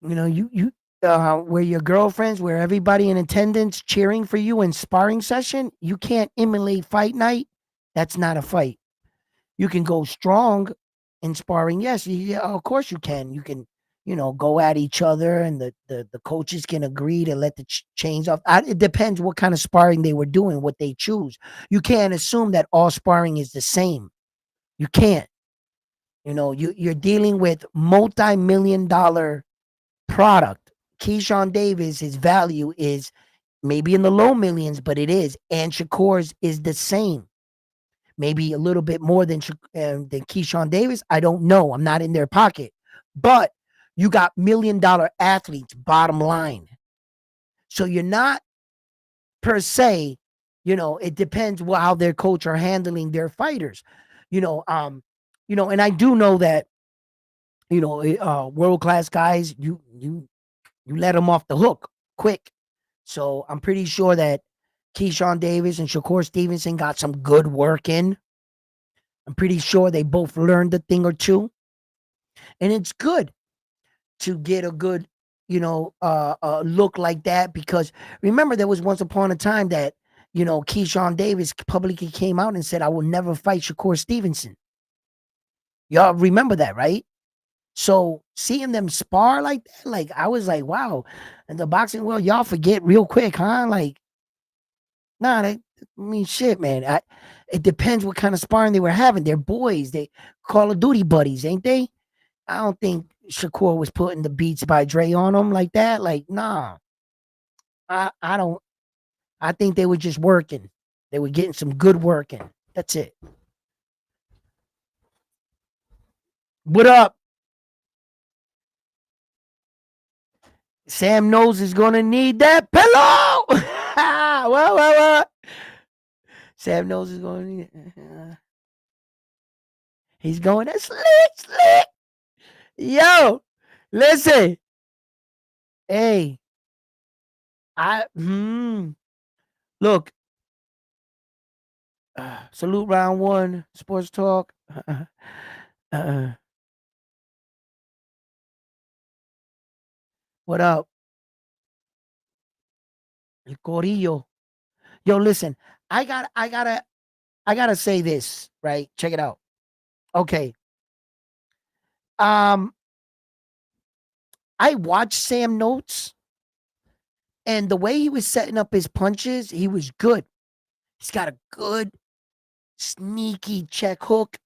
you where your girlfriends, where everybody in attendance cheering for you in sparring session, you can't emulate fight night. That's not a fight. You can go strong in sparring. Yes, of course you can. You can, go at each other, and the coaches can agree to let the chains off. It depends what kind of sparring they were doing, what they choose. You can't assume that all sparring is the same. You can't. You're dealing with multi-million-dollar product. Keyshawn Davis, his value is maybe in the low millions, but it is. And Shakur's is the same, maybe a little bit more than Keyshawn Davis. I don't know. I'm not in their pocket, but you got $1 million athletes. Bottom line, so you're not per se. It depends how their coach are handling their fighters. And I do know that world class guys. You let them off the hook quick. So I'm pretty sure that Keyshawn Davis and Shakur Stevenson got some good work in. I'm pretty sure they both learned a thing or two. And it's good to get a good, look like that, because remember, there was once upon a time that, Keyshawn Davis publicly came out and said, I will never fight Shakur Stevenson. Y'all remember that, right? So seeing them spar like that, like I was like, wow. And the boxing world, y'all forget real quick, huh? Like, nah, shit, man. It depends what kind of sparring they were having. They're boys. They Call of Duty buddies, ain't they? I don't think Shakur was putting the Beats by Dre on them like that. Like, nah. I don't. I think they were just working. They were getting some good work in. That's it. What up? Sam knows is gonna need that pillow. What? Sam knows is gonna need it. He's going to slick. Yo, listen. Hey, look. Salute round one. Sports talk. What up? El Corillo. Yo, listen. I gotta say this, right? Check it out. Okay. Um, I watched Sam Notes, and the way he was setting up his punches, he was good. He's got a good, sneaky check hook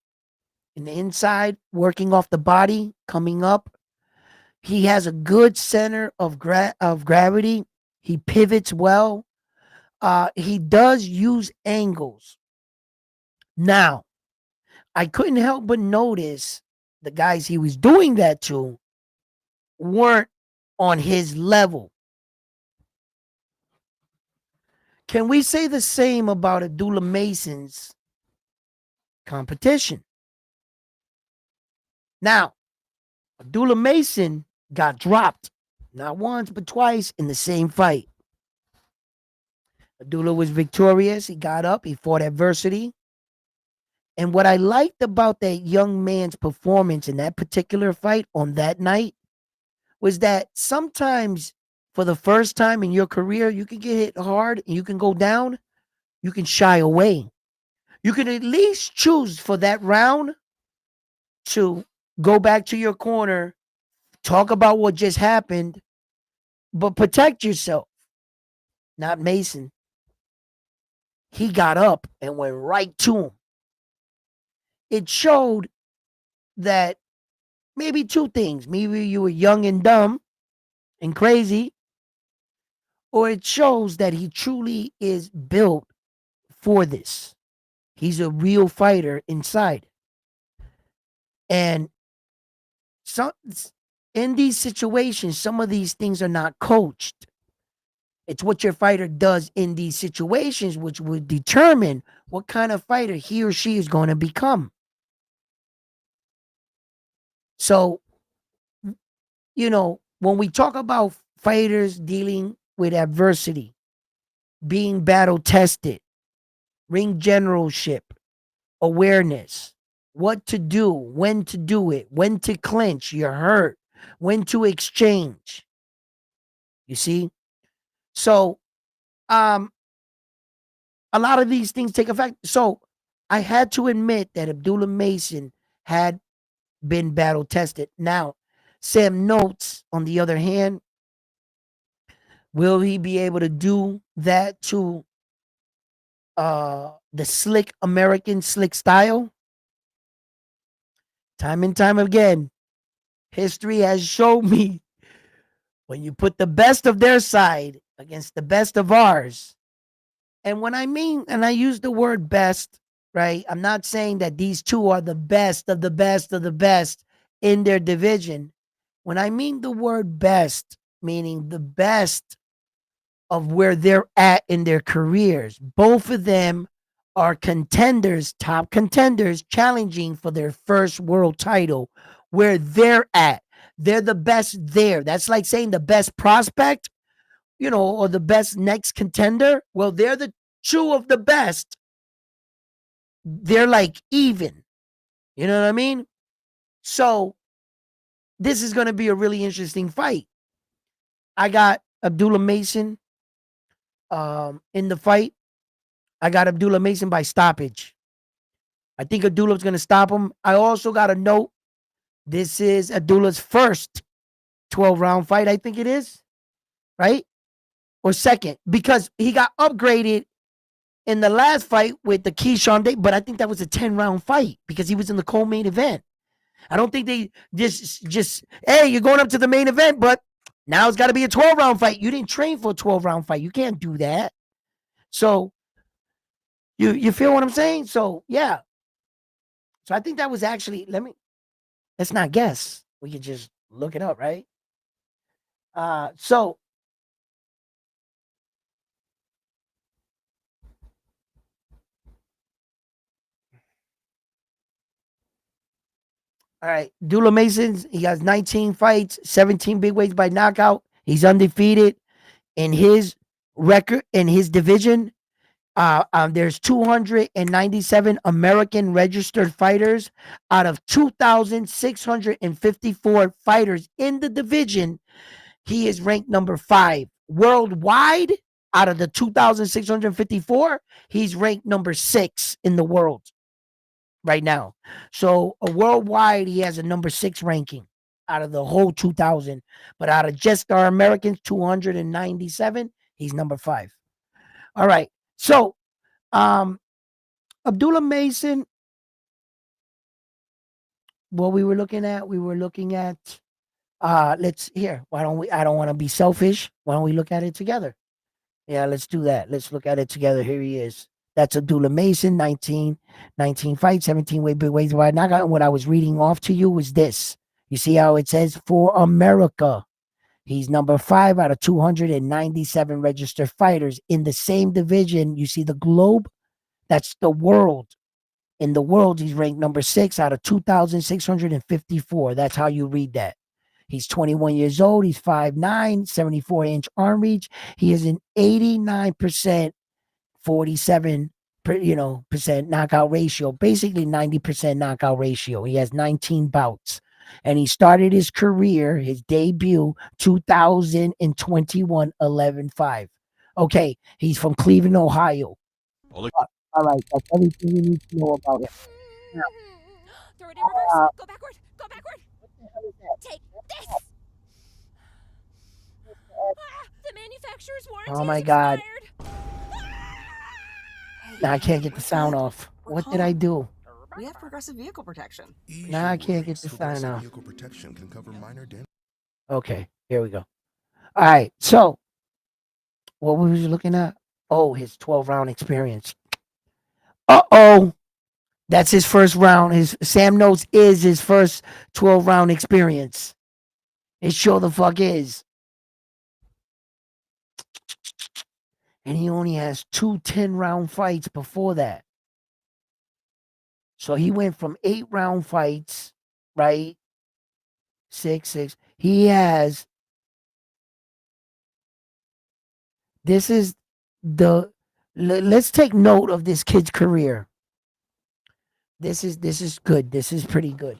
in the inside, working off the body, coming up. He has a good center of gravity. He pivots well. He does use angles. Now, I couldn't help but notice the guys he was doing that to weren't on his level. Can we say the same about Abdullah Mason's competition? Now, Abdullah Mason got dropped not once but twice in the same fight. Abdullah was victorious. He got up. He fought adversity. And what I liked about that young man's performance in that particular fight on that night was that sometimes for the first time in your career, you can get hit hard and you can go down. You can shy away. You can at least choose for that round to go back to your corner, talk about what just happened, but protect yourself. Not Mason. He got up and went right to him. It showed that maybe two things. Maybe you were young and dumb and crazy, or it shows that he truly is built for this. He's a real fighter inside. And some in these situations, some of these things are not coached. It's what your fighter does in these situations, which would determine what kind of fighter he or she is going to become. So, when we talk about fighters dealing with adversity, being battle tested, ring generalship, awareness, what to do, when to do it, when to clinch, you're hurt, when to exchange. You see? So, a lot of these things take effect. So, I had to admit that Abdullah Mason had been battle tested. Now, Sam Notes, on the other hand, will he be able to do that to the slick American slick style? Time and time again, history has shown me when you put the best of their side against the best of ours. And when I mean, and I use the word best, right? I'm not saying that these two are the best of the best of the best in their division. When I mean the word best, meaning the best of where they're at in their careers, both of them are contenders, top contenders, challenging for their first world title where they're at. They're the best there. That's like saying the best prospect, or the best next contender. Well, they're the two of the best. They're like even. You know what I mean? So this is going to be a really interesting fight. I got Abdullah Mason in the fight. I got Abdullah Mason by stoppage. I think Abdullah's going to stop him. I also got a note. This is Abdullah's first 12-round fight, I think it is, right? Or second, because he got upgraded in the last fight with the Keyshawn Day, but I think that was a 10-round fight because he was in the co-main event. I don't think they just hey, you're going up to the main event, but now it's got to be a 12-round fight. You didn't train for a 12-round fight. You can't do that. So you feel what I'm saying? So yeah. So I think that was actually, let's not guess. We could just look it up, right? So all right, Dula Masons, he has 19 fights, 17 big weights by knockout. He's undefeated in his record in his division. There's 297 American registered fighters out of 2,654 fighters in the division. He is ranked number 5 worldwide. Out of the 2,654, he's ranked number 6 in the world right now. So worldwide, he has a number 6 ranking out of the whole 2,000. But out of just our Americans, 297, he's number 5. All right. So Abdullah Mason, what we were looking at, let's here. Why don't we, I don't want to be selfish. Why don't we look at it together? Yeah, let's do that. Let's look at it together. Here he is. That's Abdullah Mason, 19 fights, 17 big weights wide knockout. And what I was reading off to you was this. You see how it says for America. He's number 5 out of 297 registered fighters in the same division. You see the globe? That's the world. In the world, he's ranked number 6 out of 2,654. That's how you read that. He's 21 years old. He's 5'9", 74-inch arm reach. He is an 89%, 47 percent knockout ratio, basically 90% knockout ratio. He has 19 bouts. And he started his career, his debut, 2021, 11-5. Okay, he's from Cleveland, Ohio. All right, that's everything you need to know about him. Now, throw it in reverse. Go backward. Go backward. Take this. The manufacturer's warranty oh my is God. expired. Now I can't get the sound off. What did I do? We have progressive vehicle protection. Now I can't get the sound off. Vehicle protection can cover minor damage. Okay, here we go. All right, so what were we looking at? Oh, his 12-round experience. Uh-oh. That's his first round. His Sam Notes is his first 12-round experience. It sure the fuck is. And he only has 2 10-round fights before that. So he went from 8-round fights, right? 6. He has. This is the. Let's take note of this kid's career. This is good. This is pretty good.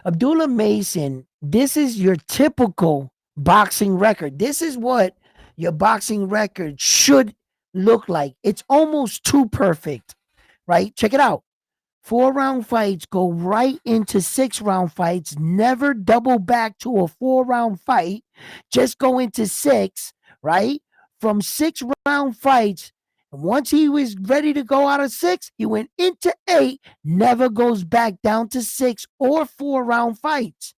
Abdullah Mason, this is your typical boxing record. This is what your boxing record should look like. It's almost too perfect, right? Check it out. 4-round fights go right into 6-round fights, never double back to a 4-round fight, just go into 6, right? From 6-round fights, once he was ready to go out of 6, he went into 8, never goes back down to 6 or 4-round fights.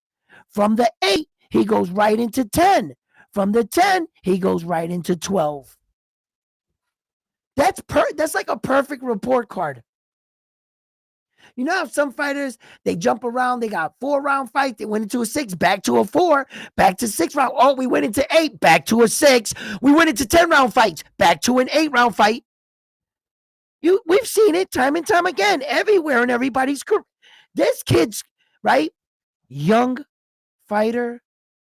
From the 8, he goes right into 10. From the 10, he goes right into 12. That's like a perfect report card. You know how some fighters, they jump around, they got 4-round fight, they went into a 6, back to a 4, back to 6-round. Oh, we went into 8, back to a 6. We went into 10-round fights, back to an 8-round fight. We've seen it time and time again, everywhere in everybody's career. This kid's, right? Young fighter,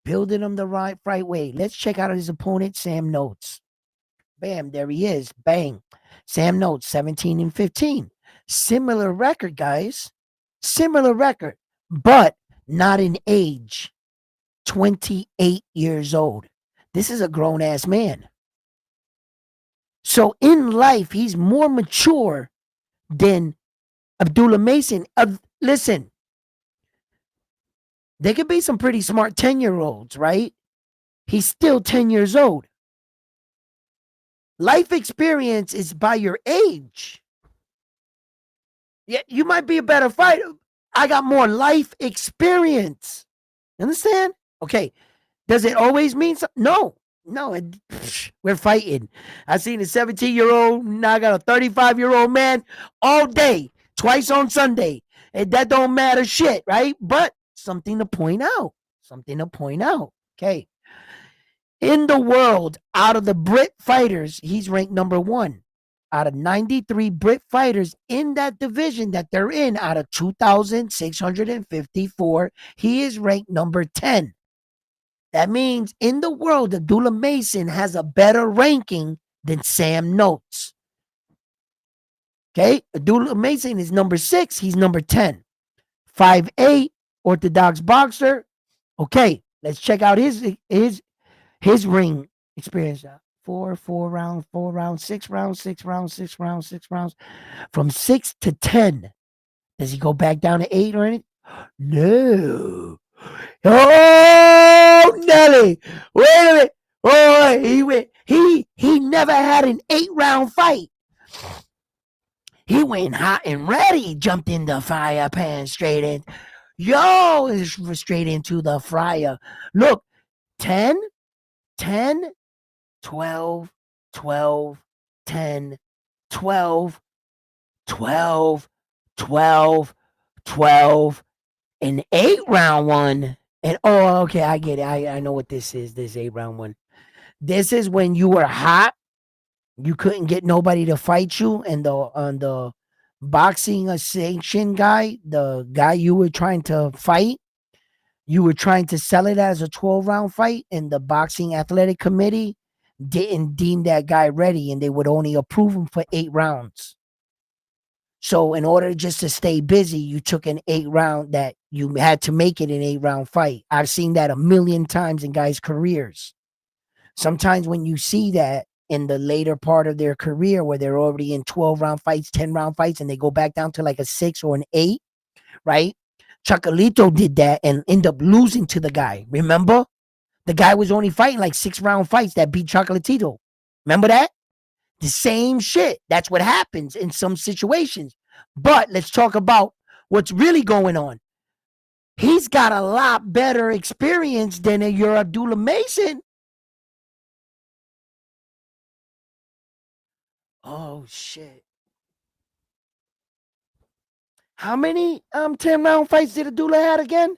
building him the right way. Let's check out his opponent, Sam Notes. Bam, there he is. Bang. Sam Notes, 17-15. Similar record, guys. Similar record, but not in age. 28 years old. This is a grown-ass man. So in life, he's more mature than Abdullah Mason. Listen, there could be some pretty smart 10-year-olds, right? He's still 10 years old. Life experience is by your age. Yeah, you might be a better fighter. I got more life experience. Understand? Okay. Does it always mean something? No. We're fighting. I seen a 17-year-old, now I got a 35-year-old man all day, twice on Sunday. And that don't matter shit, right? But something to point out. Okay. In the world, out of the Brit fighters, he's ranked number 1. Out of 93 Brit fighters in that division that they're in, out of 2,654, he is ranked number 10. That means in the world, Abdullah Mason has a better ranking than Sam Notes. Okay, Abdullah Mason is number 6. He's number 10. 5'8", orthodox boxer. Okay, let's check out his ring experience. 4 rounds, 6 rounds. From 6 to 10. Does he go back down to 8 or anything? No. Oh, Nelly. Wait a minute. Oh, he never had an 8-round fight. He went hot and ready, jumped in the fire pan straight in. Straight into the fryer. Look, 10, 12, 10, 12, an 8-round one. And okay, I get it. I know what this is, this 8-round one. This is when you were hot, you couldn't get nobody to fight you, and on the boxing sanction guy, the guy you were trying to fight, you were trying to sell it as a 12-round fight, and the boxing athletic committee didn't deem that guy ready, and they would only approve him for 8 rounds. So in order just to stay busy, you took an 8-round that you had to make it an 8-round fight. I've seen that a million times in guys' careers. Sometimes when you see that in the later part of their career where they're already in 12-round fights, 10-round fights, and they go back down to like a 6 or an 8, right? Chocolito did that and ended up losing to the guy. Remember? The guy was only fighting like 6-round fights that beat Chocolatito. Remember that? The same shit. That's what happens in some situations. But let's talk about what's really going on. He's got a lot better experience than your Abdullah Mason. Oh, shit. How many 10-round fights did Abdullah had again?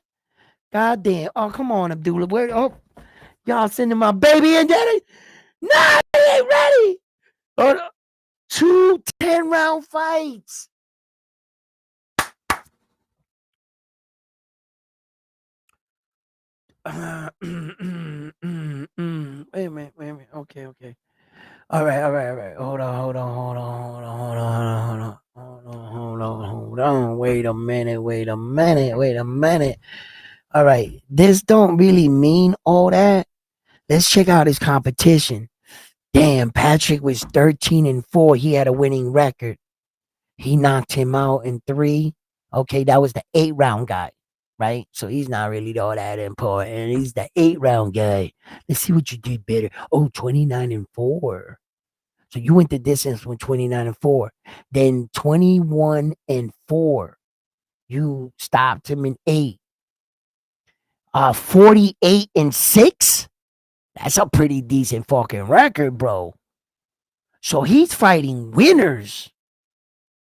God damn. Oh, come on, Abdullah. Y'all sending my baby in there? Nah, he ain't ready. 2 10-round fights. Wait a minute. Okay. All right. Hold on. Wait a minute. All right. This don't really mean all that. Let's check out his competition. Damn, Patrick was 13-4. He had a winning record. He knocked him out in 3. Okay, that was the 8-round guy, right? So he's not really all that important. He's the 8-round guy. Let's see what you did better. Oh, 29-4. So you went the distance from 29-4. Then 21-4. You stopped him in 8. 48-6. That's a pretty decent fucking record, bro. So he's fighting winners.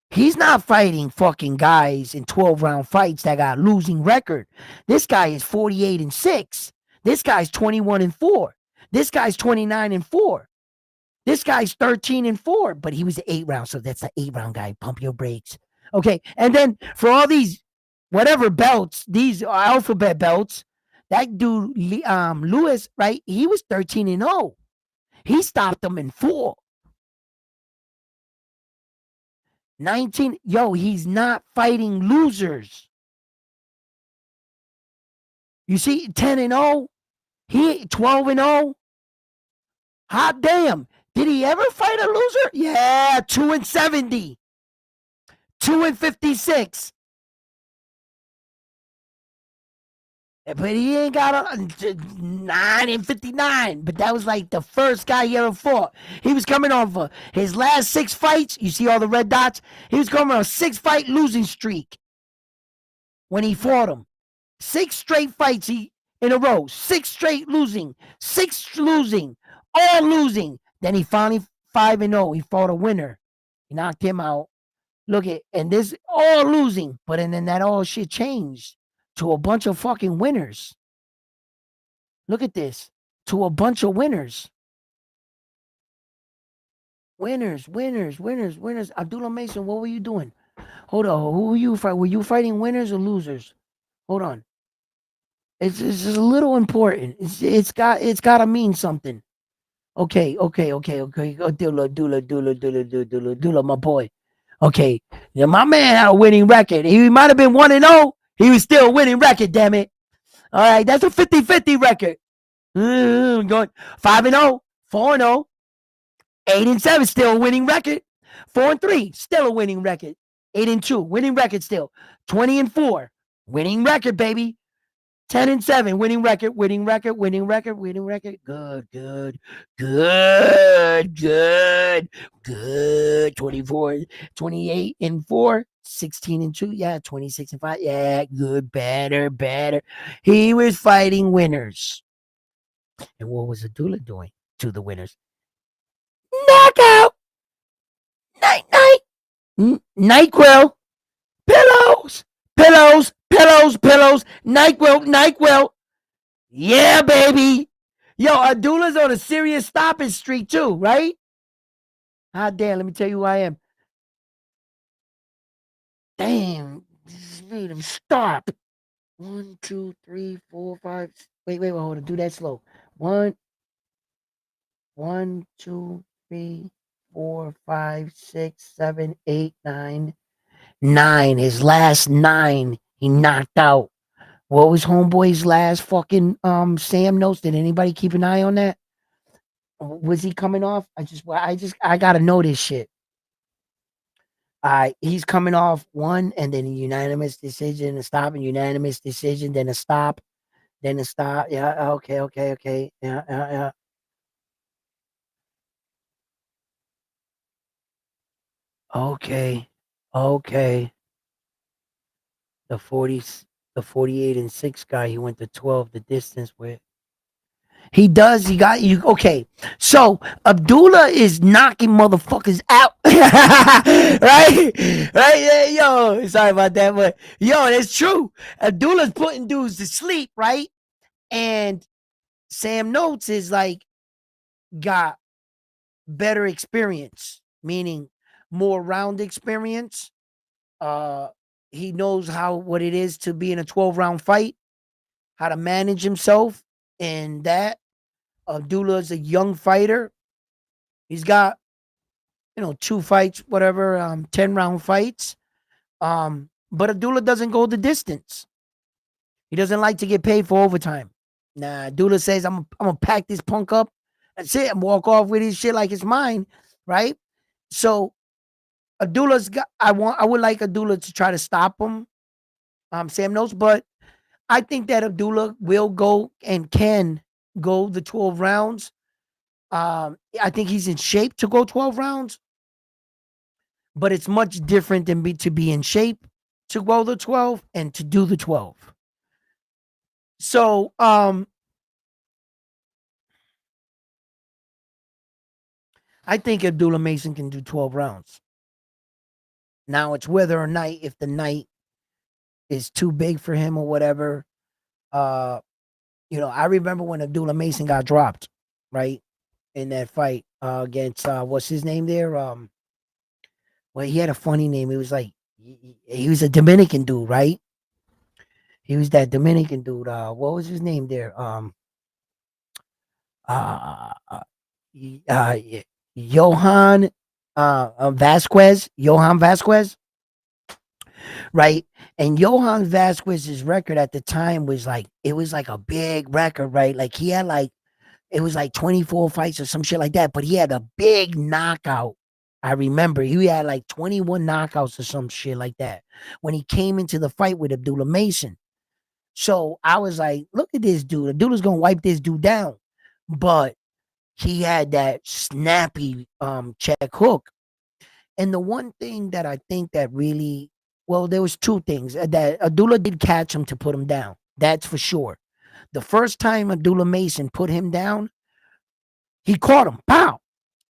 He's not fighting fucking guys in 12-round fights that got losing record. This guy is 48-6. This guy's 21-4. This guy's 29-4. This guy's 13-4, but he was 8 rounds, so that's the 8-round guy. Pump your brakes. Okay, and then for all these whatever belts, these alphabet belts, that dude Lewis, right? He was 13-0. He stopped them in 4. 19. Yo, he's not fighting losers. You see, 10-0. He 12-0. Hot damn. Did he ever fight a loser? Yeah, 2-70. 2-56. But he ain't got a 9-59. But that was like the first guy he ever fought. He was coming off his last 6 fights. You see all the red dots? He was coming on a 6-fight losing streak when he fought him. 6 straight fights in a row. 6 straight losing. 6 losing. All losing. Then he finally 5-0. He fought a winner. He knocked him out. Look at, and this all losing. But and then that all shit changed to a bunch of fucking winners. Look at this. To a bunch of winners. Winners. Abdullah Mason, what were you doing? Hold on. Who were you fighting? Were you fighting winners or losers? Hold on. It's a little important. It's got to mean something. Okay. Dula, my boy. Okay. Now, my man had a winning record. He might have been 1-0. He was still a winning record, damn it. All right, that's a 50-50 record. Going 5-0, 4-0, 8-7, still a winning record. 4-3, still a winning record. 8-2, winning record still. 20-4, winning record, baby. 10-7, winning record. Good. 24, 28-4, 16-2. Yeah, 26-5. Yeah, good, better. He was fighting winners. And what was Abdullah doing to the winners? Knockout. Night. NyQuil. Pillows. NyQuil. Yeah, baby. Yo, Abdullah's on a serious stopping streak too, right? Ah, damn, let me tell you who I am. Damn, this made him stop. 1, 2, 3, 4, 5. Wait, hold on. Do that slow. 1, 2, 3, 4, 5, 6, 7, 8, 9. 9. His last 9, he knocked out. What was homeboy's last fucking Sam notes? Did anybody keep an eye on that? Was he coming off? I gotta know this shit. He's coming off 1 and then a unanimous decision, a stop, and unanimous decision, then a stop, then a stop. Yeah, okay. Yeah. Okay. The 48-6 guy, he went to 12 the distance with. He does. He got you. Okay. So Abdullah is knocking motherfuckers out. right? Yeah, yo. Sorry about that. But yo, that's true. Abdullah's putting dudes to sleep, right? And Sam Notes is like got better experience, meaning more round experience. He knows what it is to be in a 12-round fight, how to manage himself, and that. Abdullah is a young fighter. He's got, 2 fights, whatever, 10-round fights. But Abdullah doesn't go the distance. He doesn't like to get paid for overtime. Nah, Abdullah says, I'm gonna pack this punk up. That's it. And walk off with his shit like it's mine, right? So Abdullah's got. I would like Abdullah to try to stop him. Sam knows, but I think that Abdullah will go and can go the 12 rounds. I think he's in shape to go 12 rounds, but it's much different than to be in shape to go the 12 and to do the 12. So, I think Abdullah Mason can do 12 rounds. Now it's whether or not if the night is too big for him or whatever. Uh, I remember when Abdullah Mason got dropped, right? In that fight against what's his name there? Well, he had a funny name. He was like he was a Dominican dude, right? He was that Dominican dude. What was his name there? Uh, uh, uh Johan Johan Vasquez, right? And Johan Vasquez's record at the time was like it was like a big record, right? Like he had like it was like 24 fights or some shit like that, but he had a big knockout. I remember he had like 21 knockouts or some shit like that when he came into the fight with Abdullah Mason. So I was like, look at this dude. Abdullah's gonna wipe this dude down. But he had that snappy check hook. And the one thing that I think that really well, there was two things that Abdullah did catch him to put him down. That's for sure. The first time Abdullah Mason put him down, he caught him, pow,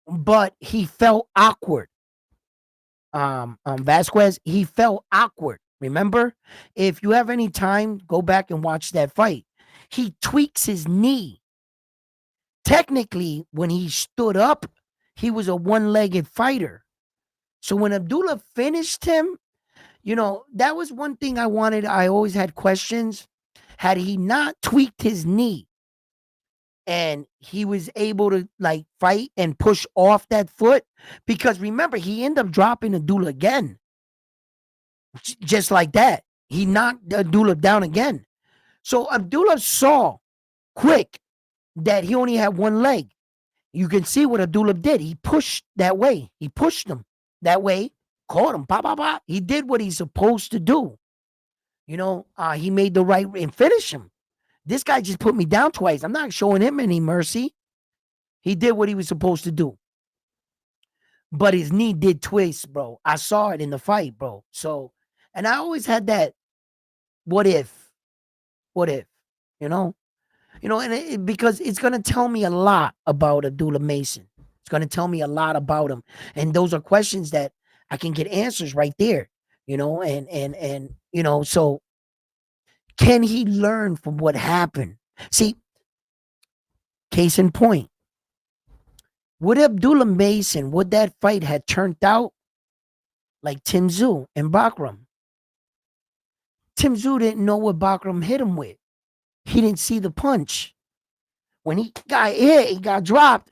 but he felt awkward. Vasquez, he felt awkward. Remember, if you have any time, go back and watch that fight. He tweaks his knee. Technically, when he stood up, he was a one-legged fighter. So when Abdullah finished him, that was one thing I wanted. I always had questions. Had he not tweaked his knee and he was able to like fight and push off that foot, because remember, he ended up dropping Abdullah again. Just like that. He knocked Abdullah down again. So Abdullah saw quick that he only had one leg. You can see what Abdullah did. He pushed that way. He pushed him that way, caught him. Pop, pop, pop. He did what he's supposed to do. He made the right and finished him. This guy just put me down twice. I'm not showing him any mercy. He did what he was supposed to do. But his knee did twist, bro. I saw it in the fight, bro. So, and I always had that what if, what if, you know? And because it's going to tell me a lot about Abdullah Mason. It's going to tell me a lot about him. And those are questions that I can get answers right there, so can he learn from what happened? See, case in point, would Abdullah Mason, would that fight had turned out like Tim Tszyu and Bakram? Tim Tszyu didn't know what Bakram hit him with. He didn't see the punch. When he got hit, he got dropped.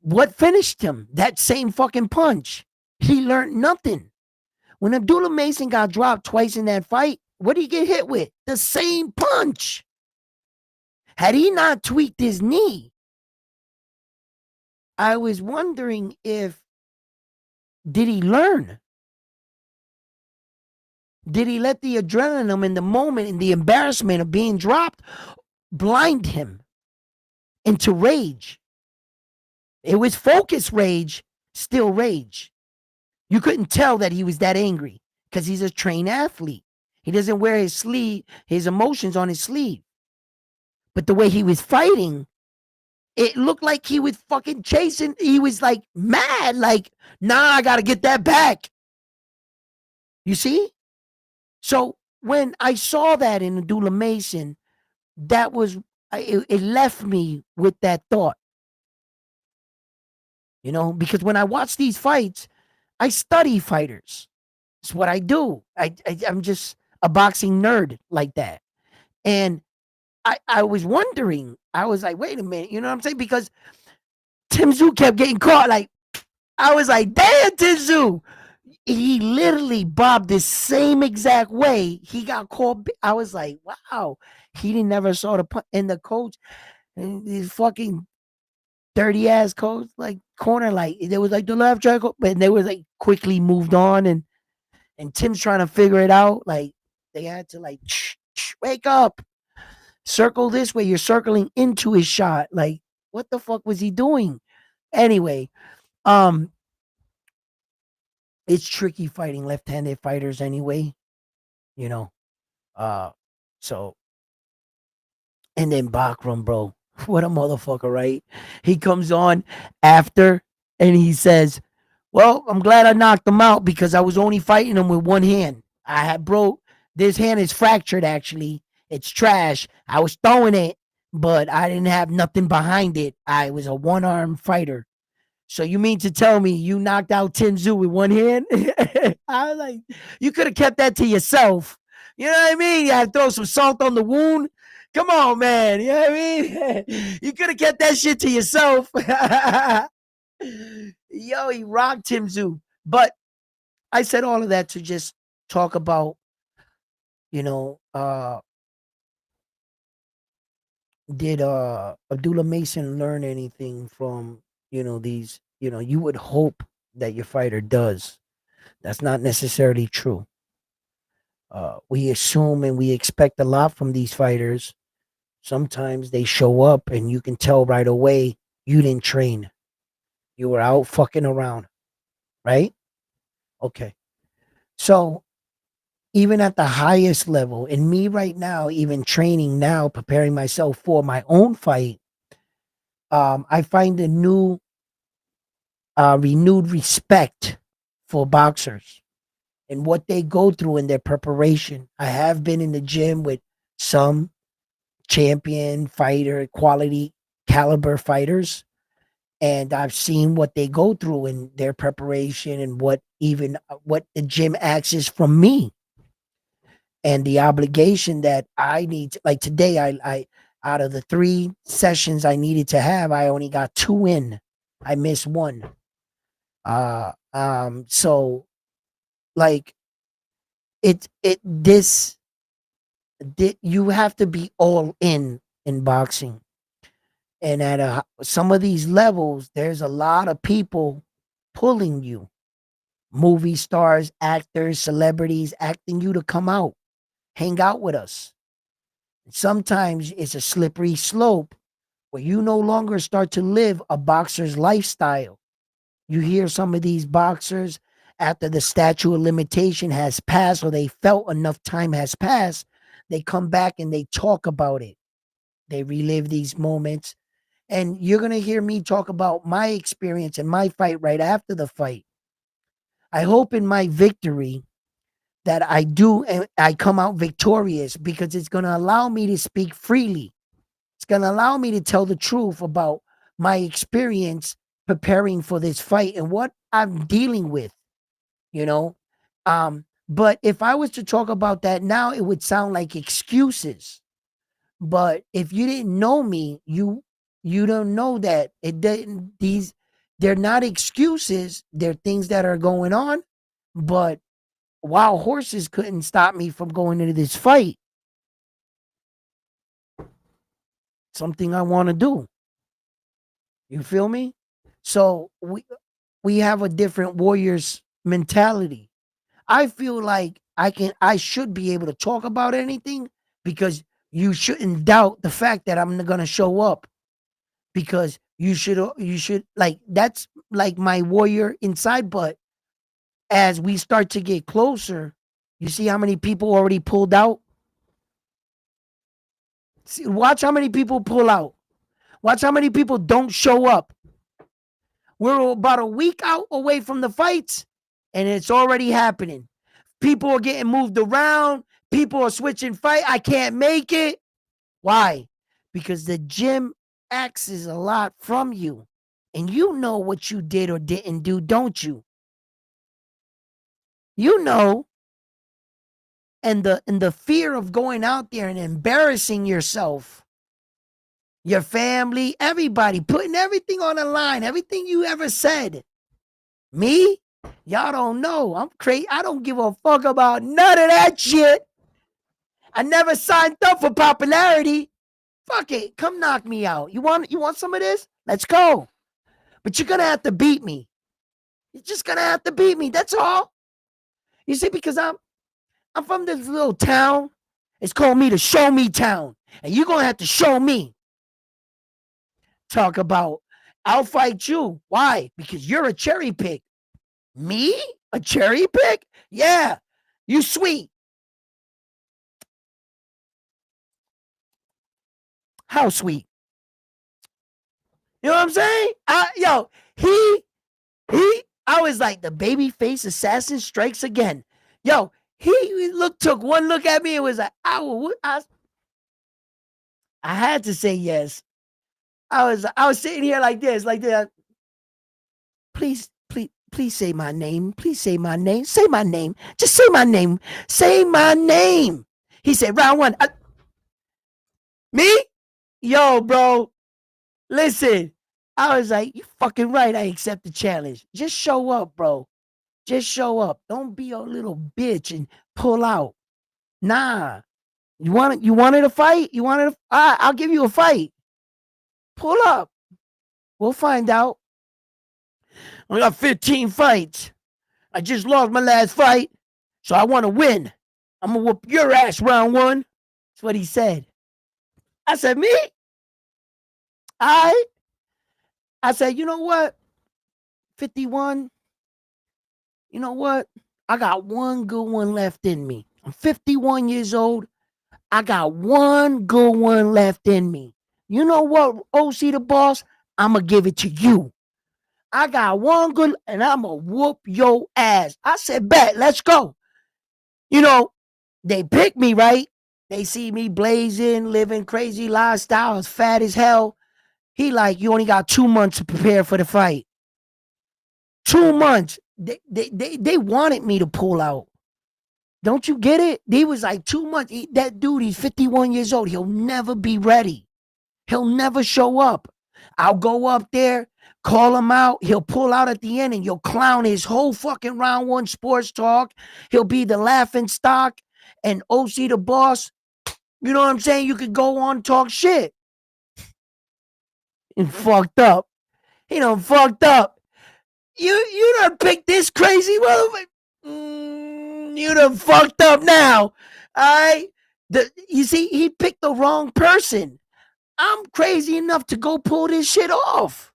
What finished him? That same fucking punch. He learned nothing. When Abdullah Mason got dropped twice in that fight, what did he get hit with? The same punch. Had he not tweaked his knee, I was wondering did he learn? Did he let the adrenaline in the moment and the embarrassment of being dropped blind him into rage? It was focused rage, still rage. You couldn't tell that he was that angry because he's a trained athlete. He doesn't wear his emotions on his sleeve. But the way he was fighting, it looked like he was fucking chasing. He was like mad, like, nah, I got to get that back. You see? So when I saw that in Abdullah Mason, it left me with that thought. Because when I watch these fights, I study fighters. It's what I do. I'm just a boxing nerd like that. And I was wondering, I was like, wait a minute, you know what I'm saying? Because Tim Tszyu kept getting caught. Like, I was like, damn, Tim Tszyu. He literally bobbed the same exact way. He got caught. I was like, wow. He didn't never saw the punch. And the coach, and his fucking dirty ass coach, like corner, like there was like the left track, but they was like quickly moved on, and Tim's trying to figure it out. Like they had to like wake up, circle this way. You're circling into his shot. Like what the fuck was he doing? Anyway, it's tricky fighting left-handed fighters anyway, you know. So and then Bakram, bro. What a motherfucker, right? He comes on after And he says, well, I'm glad I knocked him out because I was only fighting him with one hand. I had broke, this hand is fractured actually. It's trash. I was throwing it, but I didn't have nothing behind it. I was a one-arm fighter. So you mean to tell me you knocked out Tim Zoo with one hand? I was like, you could have kept that to yourself. You know what I mean? You had to throw some salt on the wound. Come on, man. You know what I mean? You could have kept that shit to yourself. Yo, he rocked Tim Zoo. But I said all of that to just talk about, you know, did Abdullah Mason learn anything from, these, you would hope that your fighter does. That's not necessarily true. We assume and we expect a lot from these fighters. Sometimes they show up and you can tell right away you didn't train. You were out fucking around, right? Okay. So even at the highest level, in me right now, even training now, preparing myself for my own fight, I find a new, renewed respect for boxers and what they go through in their preparation. I have been in the gym with some champion fighter, quality caliber fighters, and I've seen what they go through in their preparation and what the gym asks from me and the obligation that I need. Like today, I out of the 3 sessions I needed to have, I only got 2 in. I missed one. So like it this you have to be all in boxing. And at some of these levels, there's a lot of people pulling you, movie stars, actors, celebrities, acting you to come out, hang out with us. Sometimes it's a slippery slope where you no longer start to live a boxer's lifestyle. You hear some of these boxers after the statute of limitation has passed or they felt enough time has passed, they come back and they talk about it. They relive these moments. And you're going to hear me talk about my experience and my fight right after the fight. I hope in my victory that I do and I come out victorious because it's going to allow me to speak freely. It's going to allow me to tell the truth about my experience preparing for this fight and what I'm dealing with, you know. But if I was to talk about that now, it would sound like excuses. But if you didn't know me, you don't know that it didn't these they're not excuses, they're things that are going on, but wild horses couldn't stop me from going into this fight. Something I want to do. You feel me? So we have a different warriors mentality. I feel like I should be able to talk about anything because you shouldn't doubt the fact that I'm going to show up because you should like that's like my warrior inside, but as we start to get closer, you see how many people already pulled out? See, watch how many people pull out. Watch how many people don't show up. We're about a week out away from the fights, and it's already happening. People are getting moved around. People are switching fight. I can't make it. Why? Because the gym asks a lot from you. And you know what you did or didn't do, don't you? You know. And the fear of going out there and embarrassing yourself, your family, everybody, putting everything on the line, everything you ever said. Me? Y'all don't know. I'm crazy. I don't give a fuck about none of that shit. I never signed up for popularity. Fuck it. Come knock me out. You want some of this? Let's go. But you're gonna have to beat me. You're just gonna have to beat me. That's all. You see, because I'm from this little town. It's called me the show me town. And you're gonna have to show me. Talk about I'll fight you. Why? Because you're a cherry pick. Me? A cherry pick? Yeah. You sweet. How sweet? You know what I'm saying? He I was like, the baby face assassin strikes again. Yo, took one look at me and was like, I had to say yes. I was sitting here like this, like that. Please, please, please say my name. Please say my name. Say my name. Just say my name. Say my name. He said, round one. Me? Yo, bro. Listen. I was like, you fucking right. I accept the challenge. Just show up, bro. Just show up. Don't be a little bitch and pull out. Nah. You wanted a fight? I'll give you a fight. Pull up. We'll find out. I got 15 fights. I just lost my last fight, so I want to win. I'm going to whoop your ass round one. That's what he said. I said, me? I said, you know what? 51. You know what? I got one good one left in me. I'm 51 years old. I got one good one left in me. You know what, OC the boss? I'm going to give it to you. I got one good, and I'm going to whoop your ass. I said, bet, let's go. You know, they pick me, right? They see me blazing, living crazy lifestyle, as fat as hell. He like, you only got 2 months to prepare for the fight. 2 months. They wanted me to pull out. Don't you get it? He was like 2 months. That dude, he's 51 years old. He'll never be ready. He'll never show up. I'll go up there, call him out. He'll pull out at the end and you'll clown his whole fucking round one sports talk. He'll be the laughing stock and OC the boss. You know what I'm saying? You could go on and talk shit. And fucked up. He done fucked up. You done picked this crazy motherfucker. You done fucked up now. All right? You see, he picked the wrong person. I'm crazy enough to go pull this shit off.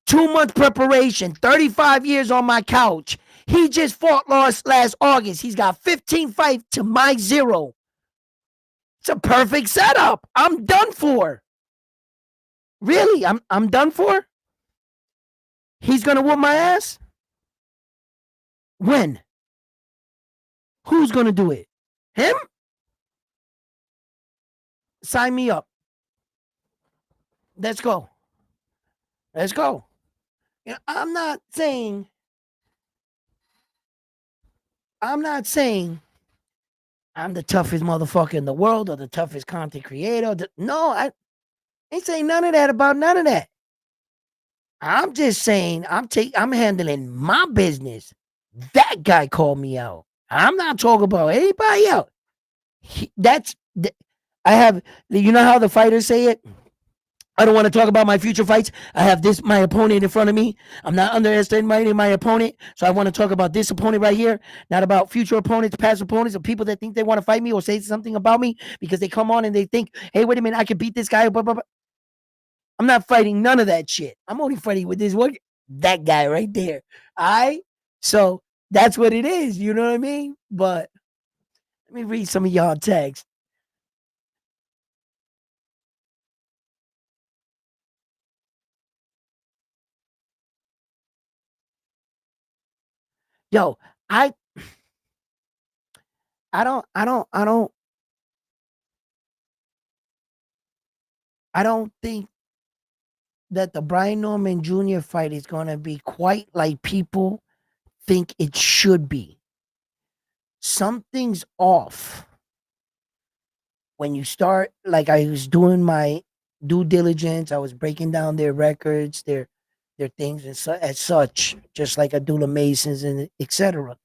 2 month preparation, 35 years on my couch. He just fought last August. He's got 15 fights to my 0. It's a perfect setup. I'm done for. Really? I'm done for? He's gonna whoop my ass? When? Who's gonna do it? Him? Sign me up. Let's go. Let's go. You know, I'm not saying I'm the toughest motherfucker in the world or the toughest content creator. No, I ain't saying none of that about none of that. I'm just saying I'm handling my business. That guy called me out. I'm not talking about anybody else. I have, you know how the fighters say it? I don't want to talk about my future fights. I have my opponent in front of me. I'm not underestimating my opponent. So I want to talk about this opponent right here, not about future opponents, past opponents, or people that think they want to fight me or say something about me because they come on and they think, hey, wait a minute, I can beat this guy. Blah, blah, blah. I'm not fighting none of that shit. I'm only fighting with that guy right there. All right? So that's what it is. You know what I mean? But let me read some of y'all texts. Yo, I don't think that the Brian Norman Jr. fight is going to be quite like people think it should be. Something's off. When you start, like I was doing my due diligence, I was breaking down their records, their things as such, just like Abdullah Masons and etc.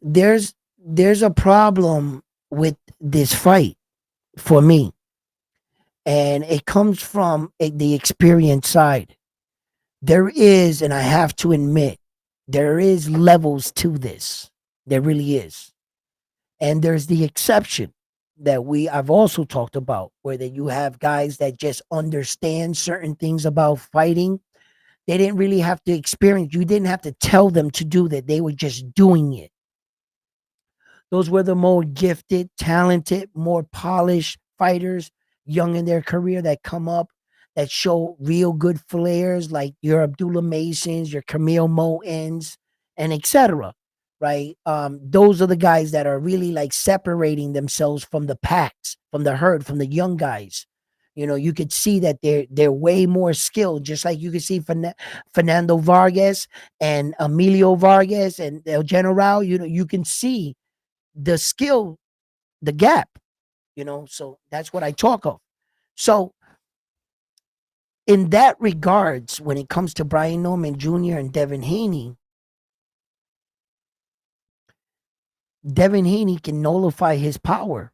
There's a problem with this fight for me. And it comes from the experience side. There is, and I have to admit, there is levels to this. There really is. And there's the exception that I've also talked about, where that you have guys that just understand certain things about fighting. They didn't really have to experience. You didn't have to tell them to do that. They were just doing it. Those were the more gifted, talented, more polished fighters, young in their career, that come up, that show real good flares, like your Abdullah Masons, your Camille Motens, and etc. Right? Those are the guys that are really like separating themselves from the packs, from the herd, from the young guys. You could see that they're way more skilled, just like you could see Fernando Vargas and Emilio Vargas and El General. You can see the skill, the gap. So that's what I talk of. So in that regards, when it comes to Brian Norman Jr. and Devin Haney, Devin Haney can nullify his power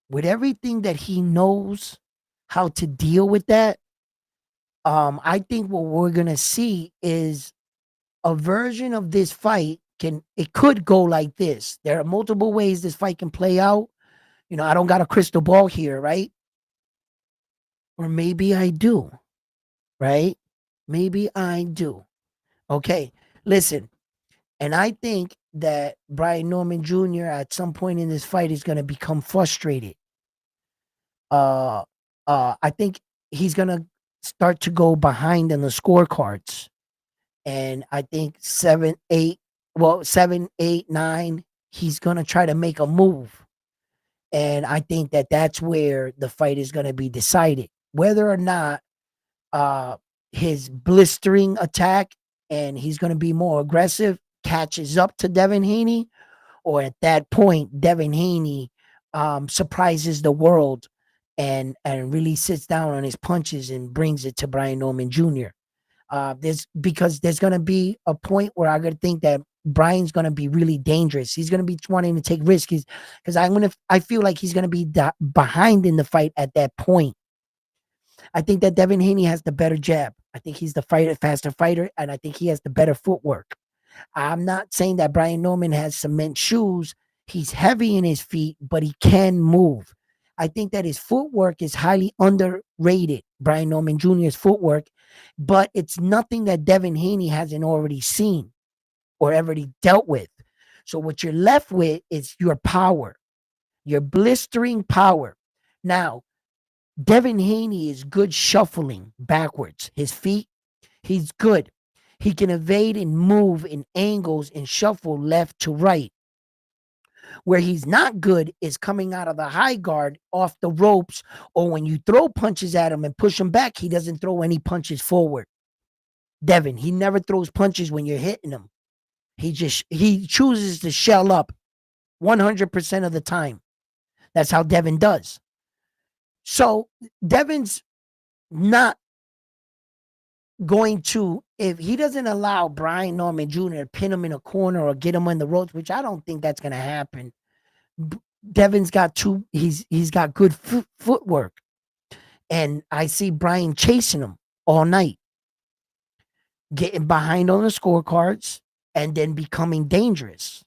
with everything that he knows how to deal with that. I think what we're gonna see is a version of this fight. It could go like this. There are multiple ways this fight can play out. I don't got a crystal ball here, right? Or maybe I do, right? Maybe I do. Okay, listen. And I think that Brian Norman Jr. at some point in this fight is going to become frustrated. Uh, I think he's going to start to go behind in the scorecards. And I think 7, 8, 9, he's going to try to make a move. And I think that that's where the fight is going to be decided. Whether or not uh, his blistering attack and he's going to be more aggressive catches up to Devin Haney, or at that point, Devin Haney surprises the world and really sits down on his punches and brings it to Brian Norman Jr. Because there's going to be a point where I'm going to think that Brian's going to be really dangerous. He's going to be wanting to take risks because I feel like he's going to be behind in the fight at that point. I think that Devin Haney has the better jab. I think he's the faster fighter, and I think he has the better footwork. I'm not saying that Brian Norman has cement shoes. He's heavy in his feet, but he can move. I think that his footwork is highly underrated, Brian Norman Jr.'s footwork, but it's nothing that Devin Haney hasn't already seen or already dealt with. So what you're left with is your power, your blistering power. Now, Devin Haney is good shuffling backwards. His feet, he's good. He can evade and move in angles and shuffle left to right. Where he's not good is coming out of the high guard off the ropes, or when you throw punches at him and push him back, he doesn't throw any punches forward. Devin, he never throws punches when you're hitting him. He chooses to shell up 100% of the time. That's how Devin does. So Devin's not going to, if he doesn't allow Brian Norman Jr. to pin him in a corner or get him in the ropes, which I don't think that's going to happen. Devin's got he's got good footwork, and I see Brian chasing him all night, getting behind on the scorecards and then becoming dangerous.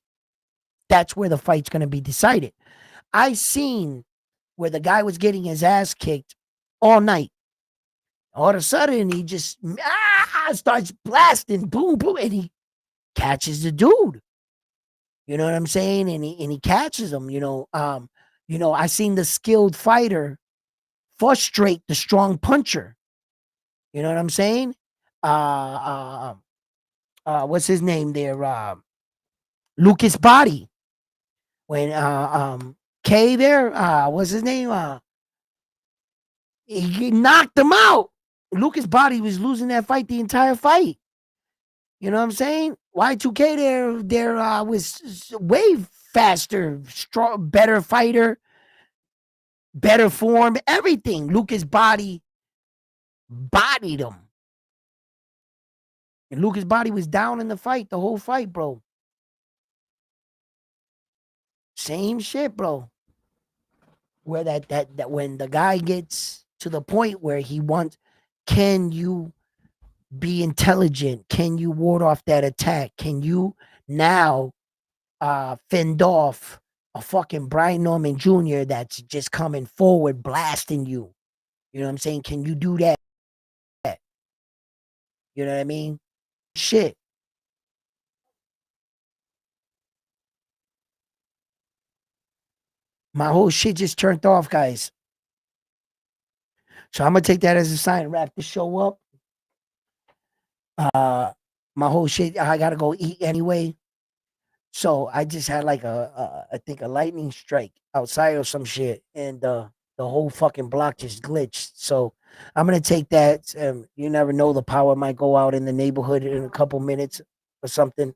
That's where the fight's going to be decided. I seen where the guy was getting his ass kicked all night. All of a sudden, he just starts blasting, boom, boom, and he catches the dude. You know what I'm saying? And he catches him. I seen the skilled fighter frustrate the strong puncher. You know what I'm saying? What's his name there? Lucas Body. When K there, what's his name? He knocked him out. Lucas Body was losing that fight the entire fight. You know what I'm saying? Y2K there was way faster, strong, better fighter, better form, everything. Lucas Body bodied him. And Lucas Body was down in the fight, the whole fight, bro. Same shit, bro. Where that when the guy gets to the point where he wants, can you be intelligent? Can you ward off that attack? Can you now fend off a fucking Brian Norman Jr. that's just coming forward blasting you? You know what I'm saying? Can you do that? You know what I mean? Shit. My whole shit just turned off, guys. So I'm gonna take that as a sign. Wrap the show up. Uh, my whole shit. I gotta go eat anyway. So I just had like I think a lightning strike outside or some shit, and the whole fucking block just glitched. So I'm gonna take that. You never know, the power might go out in the neighborhood in a couple minutes or something.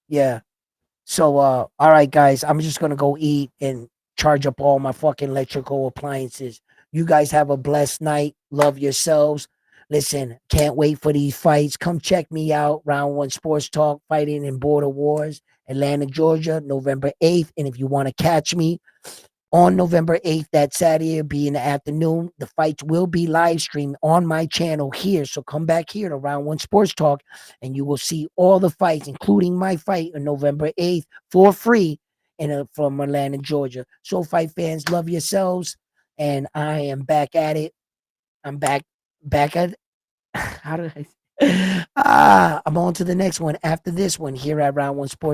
Yeah. So all right, guys, I'm just gonna go eat and charge up all my fucking electrical appliances. You guys have a blessed night. Love yourselves. Listen, can't wait for these fights. Come check me out. Round One Sports Talk, fighting in Border Wars, Atlanta, Georgia, November 8th. And if you want to catch me on November 8th, that Saturday, it'll be in the afternoon. The fights will be live streamed on my channel here. So come back here to Round One Sports Talk and you will see all the fights, including my fight on November 8th for free from Atlanta, Georgia. So, fight fans, love yourselves. And I am back at it. I'm back at how did I I'm on to the next one after this one here at Round One Sports.